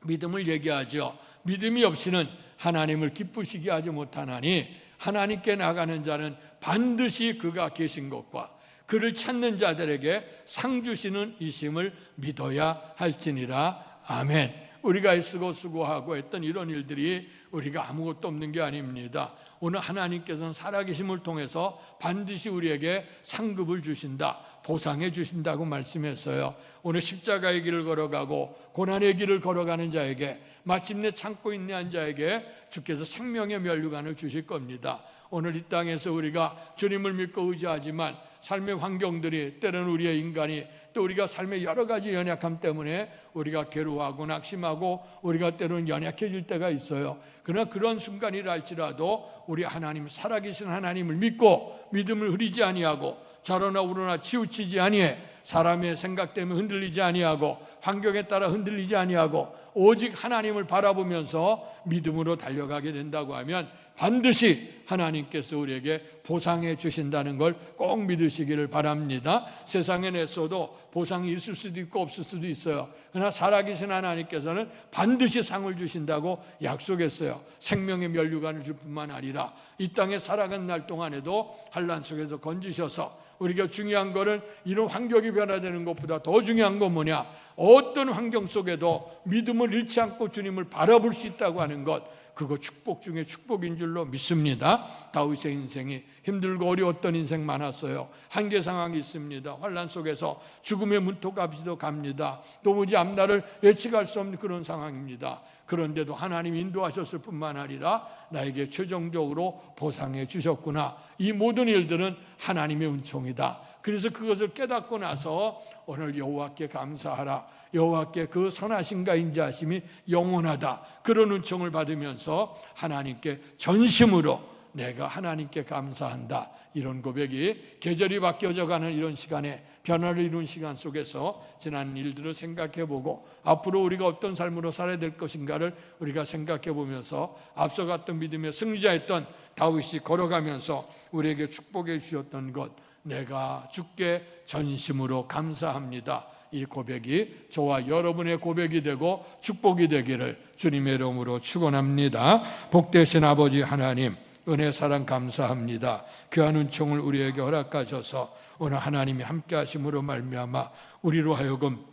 믿음을 얘기하죠. 믿음이 없이는 하나님을 기쁘시게 하지 못하나니 하나님께 나가는 자는 반드시 그가 계신 것과 그를 찾는 자들에게 상 주시는 이심을 믿어야 할지니라. 아멘. 우리가 애쓰고 수고하고 했던 이런 일들이 우리가 아무것도 없는 게 아닙니다. 오늘 하나님께서는 살아계심을 통해서 반드시 우리에게 상급을 주신다, 보상해 주신다고 말씀했어요. 오늘 십자가의 길을 걸어가고 고난의 길을 걸어가는 자에게, 마침내 참고 인내한 자에게 주께서 생명의 면류관을 주실 겁니다. 오늘 이 땅에서 우리가 주님을 믿고 의지하지만 삶의 환경들이, 때로는 우리의 인간이, 또 우리가 삶의 여러 가지 연약함 때문에 우리가 괴로워하고 낙심하고 우리가 때로는 연약해질 때가 있어요. 그러나 그런 순간이라 할지라도 우리 하나님, 살아계신 하나님을 믿고 믿음을 흐리지 아니하고 좌로나 우로나 치우치지 아니해 사람의 생각 때문에 흔들리지 아니하고 환경에 따라 흔들리지 아니하고 오직 하나님을 바라보면서 믿음으로 달려가게 된다고 하면 반드시 하나님께서 우리에게 보상해 주신다는 걸 꼭 믿으시기를 바랍니다. 세상에 냈어도 보상이 있을 수도 있고 없을 수도 있어요. 그러나 살아계신 하나님께서는 반드시 상을 주신다고 약속했어요. 생명의 면류관을 줄 뿐만 아니라 이 땅에 살아간 날 동안에도 환난 속에서 건지셔서, 우리가 중요한 거는 이런 환경이 변화되는 것보다 더 중요한 건 뭐냐? 어떤 환경 속에도 믿음을 잃지 않고 주님을 바라볼 수 있다고 하는 것, 그거 축복 중에 축복인 줄로 믿습니다. 다윗의 인생이 힘들고 어려웠던 인생 많았어요. 한계 상황이 있습니다. 환난 속에서 죽음의 문턱 앞이도 갑니다. 도무지 앞날을 예측할 수 없는 그런 상황입니다. 그런데도 하나님이 인도하셨을 뿐만 아니라 나에게 최종적으로 보상해 주셨구나. 이 모든 일들은 하나님의 은총이다. 그래서 그것을 깨닫고 나서 오늘 여호와께 감사하라. 여호와께 그 선하심과 인자하심이 영원하다. 그런 은총을 받으면서 하나님께 전심으로 내가 하나님께 감사한다. 이런 고백이 계절이 바뀌어져 가는 이런 시간에, 변화를 이룬 시간 속에서 지난 일들을 생각해보고 앞으로 우리가 어떤 삶으로 살아야 될 것인가를 우리가 생각해보면서 앞서갔던 믿음의 승리자였던 다윗이 걸어가면서 우리에게 축복해 주셨던 것, 내가 주께 전심으로 감사합니다. 이 고백이 저와 여러분의 고백이 되고 축복이 되기를 주님의 이름으로 축원합니다. 복되신 아버지 하나님, 은혜 사랑 감사합니다. 귀한 은총을 우리에게 허락하셔서 오늘 하나님이 함께 하심으로 말미암아 우리로 하여금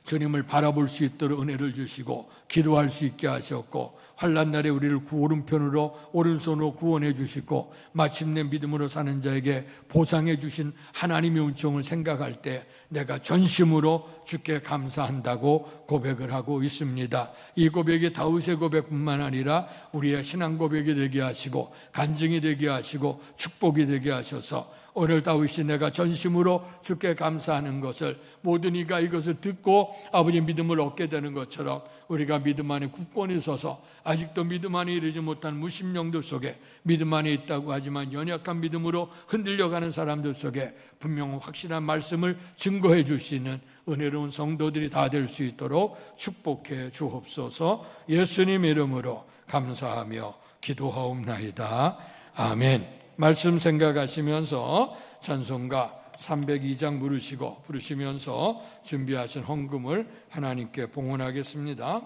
주님을 바라볼 수 있도록 은혜를 주시고 기도할 수 있게 하셨고, 환난 날에 우리를 오른편으로 오른손으로 구원해 주시고 마침내 믿음으로 사는 자에게 보상해 주신 하나님의 은총을 생각할 때 내가 전심으로 주께 감사한다고 고백을 하고 있습니다. 이 고백이 다윗의 고백뿐만 아니라 우리의 신앙 고백이 되게 하시고 간증이 되게 하시고 축복이 되게 하셔서 오늘 다윗이 내가 전심으로 주께 감사하는 것을 모든 이가 이것을 듣고 아버지 믿음을 얻게 되는 것처럼 우리가 믿음 안에 굳건히 서서 아직도 믿음 안에 이르지 못한 무심령들 속에, 믿음 안에 있다고 하지만 연약한 믿음으로 흔들려가는 사람들 속에 분명 확실한 말씀을 증거해 주시는 은혜로운 성도들이 다 될 수 있도록 축복해 주옵소서. 예수님 이름으로 감사하며 기도하옵나이다. 아멘. 말씀 생각하시면서 찬송가 302장 부르시면서 준비하신 헌금을 하나님께 봉헌하겠습니다.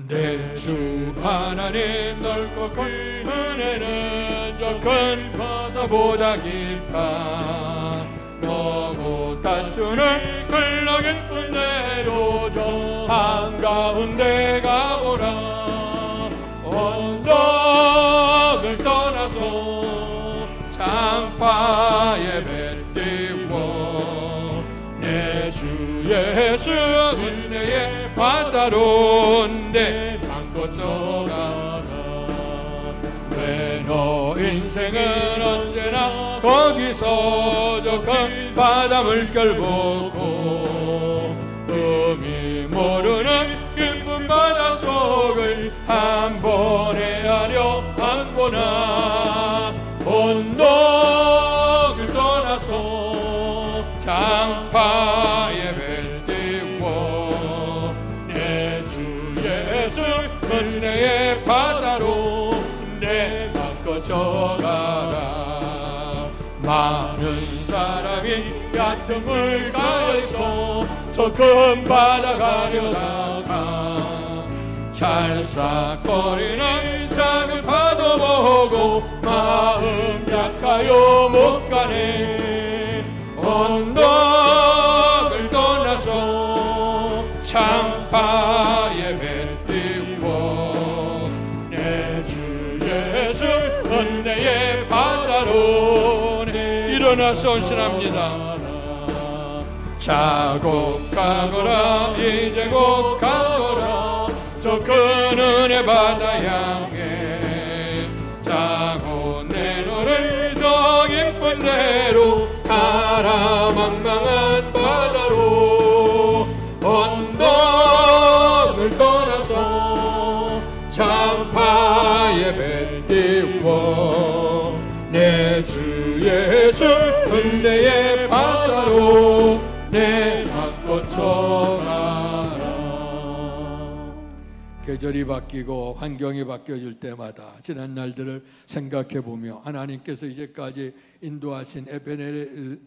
내 주 하나님 넓고 큰 은혜는 저 큰 바다보다 깊다. 너무 단순을 흘러 깊은 대로 저 한가운데 가보라. 언덕을 떠나서 장파에 배 띄워 내 주 예수 은혜의 바다로운데 맘껏 가라. 왜 너 인생은 언제나 거기서 저 큰 바다 물결 보고 의미 모르는 깊은 바다 속을 한 번에 하려 하거나 언덕을 떠나서 장파에 배 띄워 내 주 예수 은혜의 바다로 내 맘껏 져가라. 많은 사람이 얕은 물가에서 저 큰 바다 가려다가 찰싹거리는 작은 파도 보고 마음 약하여 못 가네. 언덕을 떠나서 장파에 배 띄워 내 주 예수 은혜의 바다로 일어나서 헌신합니다. 자고 가거라 이제 곧 가거라 저 큰 은혜 바다 향해 자고 내 너를 저 깊은 데로 가라. 망망한 바다로 언덕을 떠나서 장파에 배 띄워 내 주 예수 은혜의 바다로 내 맘껏 쳐가라. 계절이 바뀌고 환경이 바뀌어질 때마다 지난 날들을 생각해보며 하나님께서 이제까지 인도하신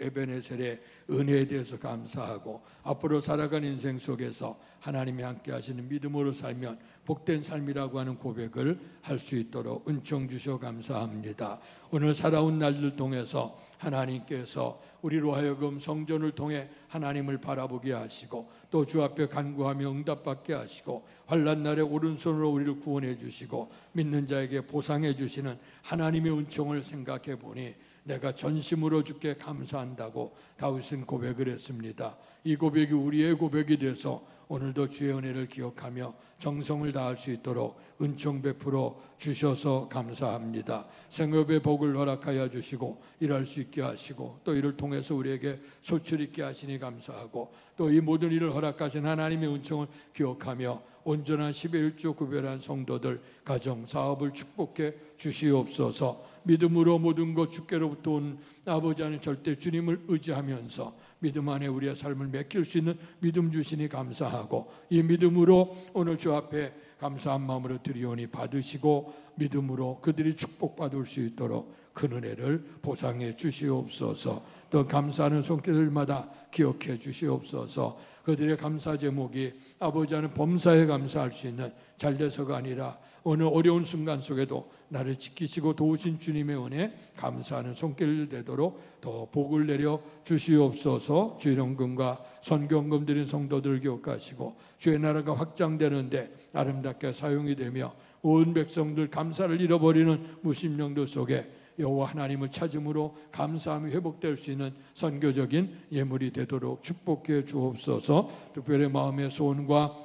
에베네셀의 은혜에 대해서 감사하고 앞으로 살아가는 인생 속에서 하나님이 함께 하시는 믿음으로 살면 복된 삶이라고 하는 고백을 할 수 있도록 은총 주셔 감사합니다. 오늘 살아온 날들 통해서 하나님께서 우리로 하여금 성전을 통해 하나님을 바라보게 하시고 또 주 앞에 간구하며 응답받게 하시고 환난 날에 오른손으로 우리를 구원해 주시고 믿는 자에게 보상해 주시는 하나님의 은총을 생각해 보니 내가 전심으로 주께 감사한다고 다윗은 고백을 했습니다. 이 고백이 우리의 고백이 돼서 오늘도 주의 은혜를 기억하며 정성을 다할 수 있도록 은총 베풀어 주셔서 감사합니다. 생업의 복을 허락하여 주시고 일할 수 있게 하시고 또 이를 통해서 우리에게 소출 있게 하시니 감사하고 또 이 모든 일을 허락하신 하나님의 은총을 기억하며 온전한 11조 구별한 성도들 가정 사업을 축복해 주시옵소서. 믿음으로 모든 것 주께로부터 온 아버지 안에 절대 주님을 의지하면서 믿음 안에 우리의 삶을 맺힐 수 있는 믿음 주시니 감사하고 이 믿음으로 오늘 주 앞에 감사한 마음으로 드리오니 받으시고 믿음으로 그들이 축복받을 수 있도록 큰 은혜를 보상해 주시옵소서. 또 감사하는 손길들마다 기억해 주시옵소서. 그들의 감사 제목이 아버지와는 범사에 감사할 수 있는 잘돼서가 아니라 오늘 어려운 순간 속에도 나를 지키시고 도우신 주님의 은혜 감사하는 손길 되도록 더 복을 내려 주시옵소서. 주의 헌금과 선교헌금 드린 성도들을 기억하시고 주의 나라가 확장되는데 아름답게 사용이 되며 온 백성들 감사를 잃어버리는 무심령도 속에 여호와 하나님을 찾음으로 감사함이 회복될 수 있는 선교적인 예물이 되도록 축복해 주옵소서. 특별히 마음의 소원과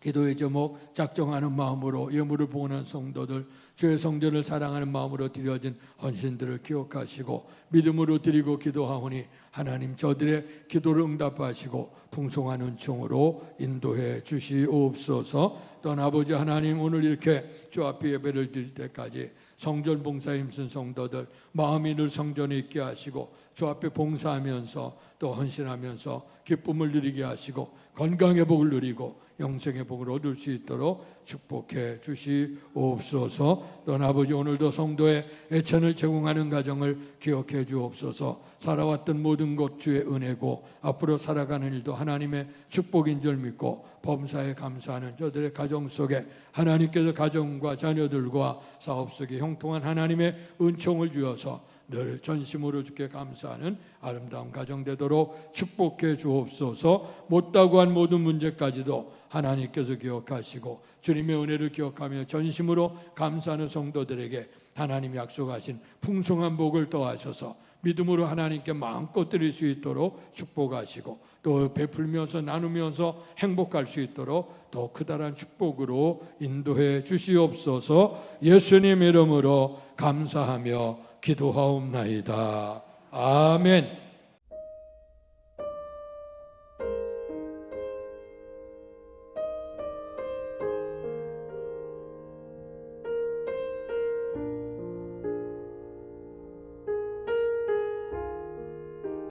기도의 제목 작정하는 마음으로 예물을 봉헌한 성도들 주의 성전을 사랑하는 마음으로 드려진 헌신들을 기억하시고 믿음으로 드리고 기도하오니 하나님 저들의 기도를 응답하시고 풍성한 은총으로 인도해 주시옵소서. 또한 아버지 하나님 오늘 이렇게 주 앞에 예배를 드릴 때까지 성전 봉사에 힘쓴 성도들 마음이 늘 성전에 있게 하시고 주 앞에 봉사하면서 또 헌신하면서 기쁨을 누리게 하시고 건강의 복을 누리고 영생의 복을 얻을 수 있도록 축복해 주시옵소서. 또한 아버지, 오늘도 성도의 애천을 제공하는 가정을 기억해 주옵소서. 살아왔던 모든 것 주의 은혜고 앞으로 살아가는 일도 하나님의 축복인 줄 믿고 범사에 감사하는 저들의 가정 속에 하나님께서 가정과 자녀들과 사업 속에 형통한 하나님의 은총을 주어서 늘 전심으로 주께 감사하는 아름다운 가정 되도록 축복해 주옵소서. 못다고 한 모든 문제까지도 하나님께서 기억하시고 주님의 은혜를 기억하며 전심으로 감사하는 성도들에게 하나님 약속하신 풍성한 복을 더하셔서 믿음으로 하나님께 마음껏 드릴 수 있도록 축복하시고 또 베풀면서 나누면서 행복할 수 있도록 더 크다란 축복으로 인도해 주시옵소서. 예수님 이름으로 감사하며 기도하옵나이다. 아멘.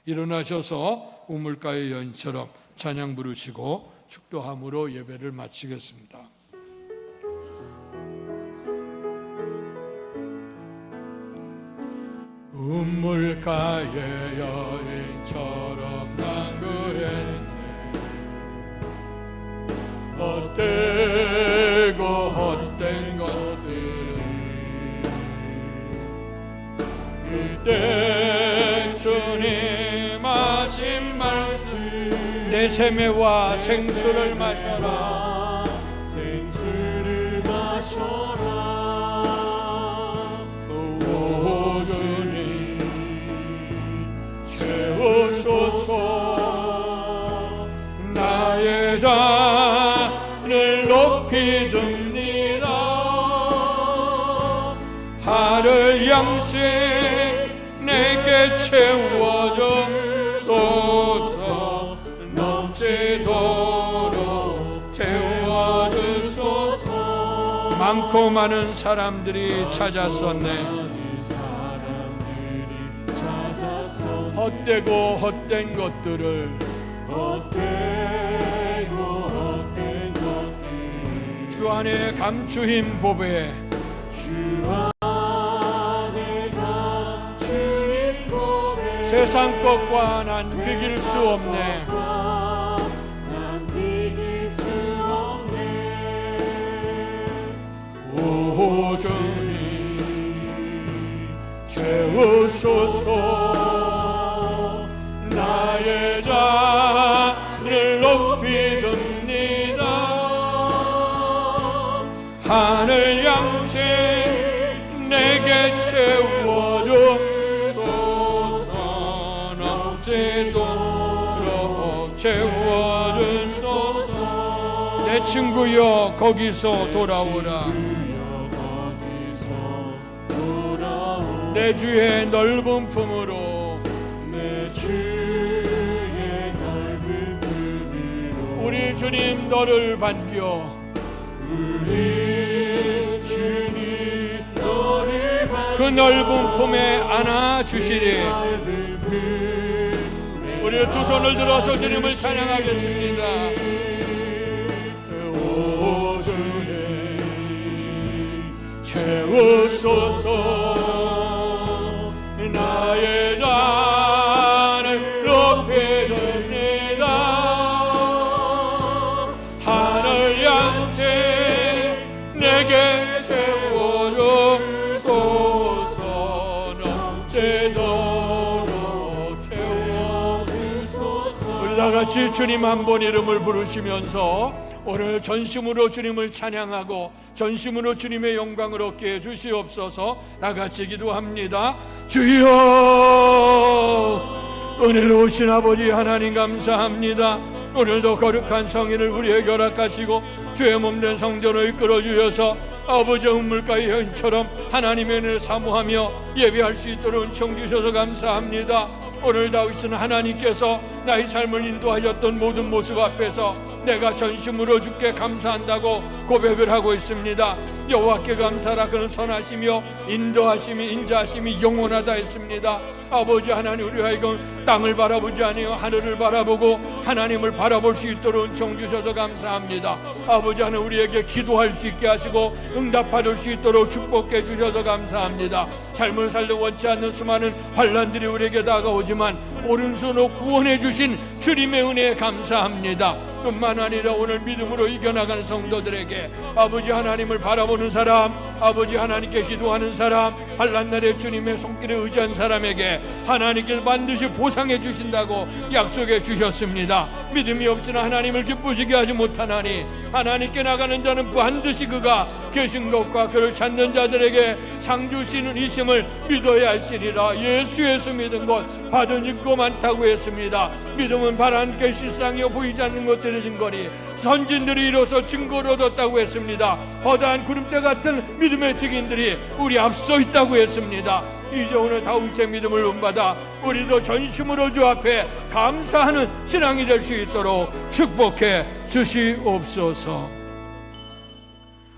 일어나셔서 우물가의 여인처럼 찬양 부르시고 축도함으로 예배를 마치겠습니다. 우물가의 여인처럼 난구했네. 헛되고 헛된 것들을 그때 주님 하신 말씀 내 세매와 생수를 마셔라. 생수를 마셔라. 오 주님 채우소서. 나의 잔을 높이 듭니다. 하늘 양식 내게 채워주소서. 넘치도록 채워주소서. 많고 많은 사람들이 찾았었네. 헛되고 헛된 것들을 주 안에 감추인 보배 세상 것과 난 비길 수 없네. 오 주님 채우소서. 나의 잔을 높이 듭니다. 하늘 양식 내게 채워주소서. 넘치도록 채워주소서. 내 친구여 거기서 돌아오라. 내 주의 넓은 품으로. 내 주의 넓은 품으로. 우리 주님 너를 반겨. 우리 주님 너를 반겨. 그 넓은 품에 안아주시리. 우리 두 손을 들어서 주님을 찬양하겠습니다. 오 주님 채우소서. 나의 잔을 높이 듭니다. 하늘 양식 내게 채워주소서. 넘치도록 채워주소서. 우리 다같이 주님 한 번 이름을 부르시면서 오늘 전심으로 주님을 찬양하고 전심으로 주님의 영광을 얻게 해주시옵소서. 다같이 기도합니다. 주여, 은혜로우신 아버지 하나님 감사합니다. 오늘도 거룩한 성인을 우리에게 허락하시고 주의 몸된 성전을 이끌어 주셔서 아버지 우물가의 여인처럼 하나님의 은혜를 사모하며 예배할 수 있도록 은총 주셔서 감사합니다. 오늘 다윗은 하나님께서 나의 삶을 인도하셨던 모든 모습 앞에서 내가 전심으로 주께 감사한다고 고백을 하고 있습니다. 여호와께 감사라. 그는 선하시며 인도하심이 인자하심이 영원하다 했습니다. 아버지 하나님, 우리 하여금 땅을 바라보지 아니하여 하늘을 바라보고 하나님을 바라볼 수 있도록 은총 주셔서 감사합니다. 아버지 하나님, 우리에게 기도할 수 있게 하시고 응답받을 수 있도록 축복해 주셔서 감사합니다. 삶을 살려 원치 않는 수많은 환난들이 우리에게 다가오지만 오른손으로 구원해 주신 주님의 은혜에 감사합니다. 뿐만 아니라 오늘 믿음으로 이겨나가는 성도들에게 아버지 하나님을 바라보는 사람, 아버지 하나님께 기도하는 사람, 환난날에 주님의 손길에 의지한 사람에게 하나님께서 반드시 보상해 주신다고 약속해 주셨습니다. 믿음이 없으나 하나님을 기쁘시게 하지 못하나니 하나님께 나가는 자는 반드시 그가 계신 것과 그를 찾는 자들에게 상 주시는 이심을 믿어야 할지니라. 예수에서 믿은 것 받은 입고 많다고 했습니다. 믿음은 바람께 실상이요 보이지 않는 것들의 증거리, 선진들이 이로써 증거를 얻었다고 했습니다. 허다한 구름대 같은 믿음의 증인들이 우리 앞서 있다고 했습니다. 이제 오늘 다윗의 믿음을 본받아 우리도 전심으로 주 앞에 감사하는 신앙이 될 수 있도록 축복해 주시옵소서.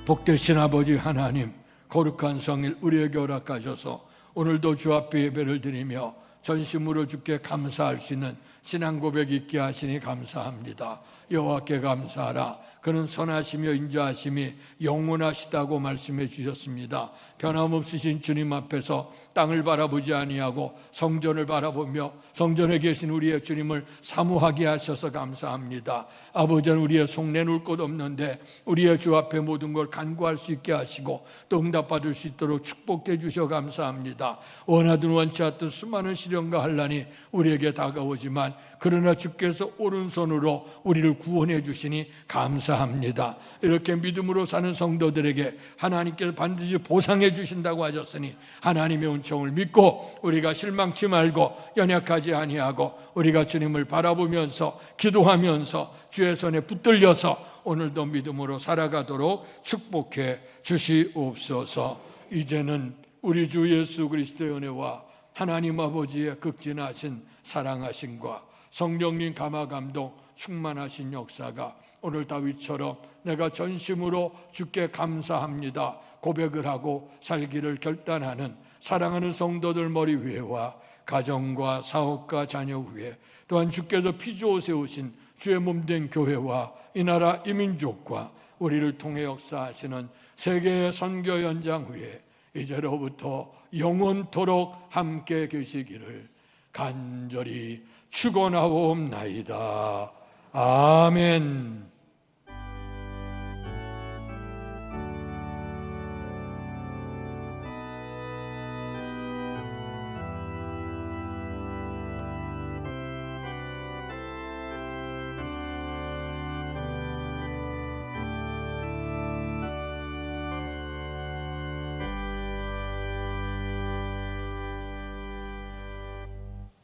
복되신 아버지 하나님, 거룩한 성일 우리에게 허락하셔서 오늘도 주 앞에 예배를 드리며 전심으로 주께 감사할 수 있는 신앙 고백 있게 하시니 감사합니다. 여호와께 감사하라. 그는 선하시며 인자하심이 영원하시다고 말씀해 주셨습니다. 변함없으신 주님 앞에서 땅을 바라보지 아니하고 성전을 바라보며 성전에 계신 우리의 주님을 사모하게 하셔서 감사합니다. 아버지는 우리의 속내놓을 곳 없는데 우리의 주 앞에 모든 걸 간구할 수 있게 하시고 또 응답받을 수 있도록 축복해 주셔 감사합니다. 원하든 원치 않든 수많은 시련과 환난이 우리에게 다가오지만 그러나 주께서 오른손으로 우리를 구원해 주시니 감사합니다. 이렇게 믿음으로 사는 성도들에게 하나님께서 반드시 보상해 주신다고 하셨으니 하나님의 은총을 믿고 우리가 실망치 말고 연약하지 아니하고 우리가 주님을 바라보면서 기도하면서 주의 손에 붙들려서 오늘도 믿음으로 살아가도록 축복해 주시옵소서. 이제는 우리 주 예수 그리스도의 은혜와 하나님 아버지의 극진하신 사랑하심과 성령님 감화감동 충만하신 역사가 오늘 다윗처럼 내가 전심으로 주께 감사합니다 고백을 하고 살기를 결단하는 사랑하는 성도들 머리 위에와 가정과 사업과 자녀 위에 또한 주께서 피주어 세우신 주의 몸된 교회와 이 나라 이 민족과 우리를 통해 역사하시는 세계의 선교 현장 위에 이제로부터 영원토록 함께 계시기를 간절히 축원하옵나이다. 아멘.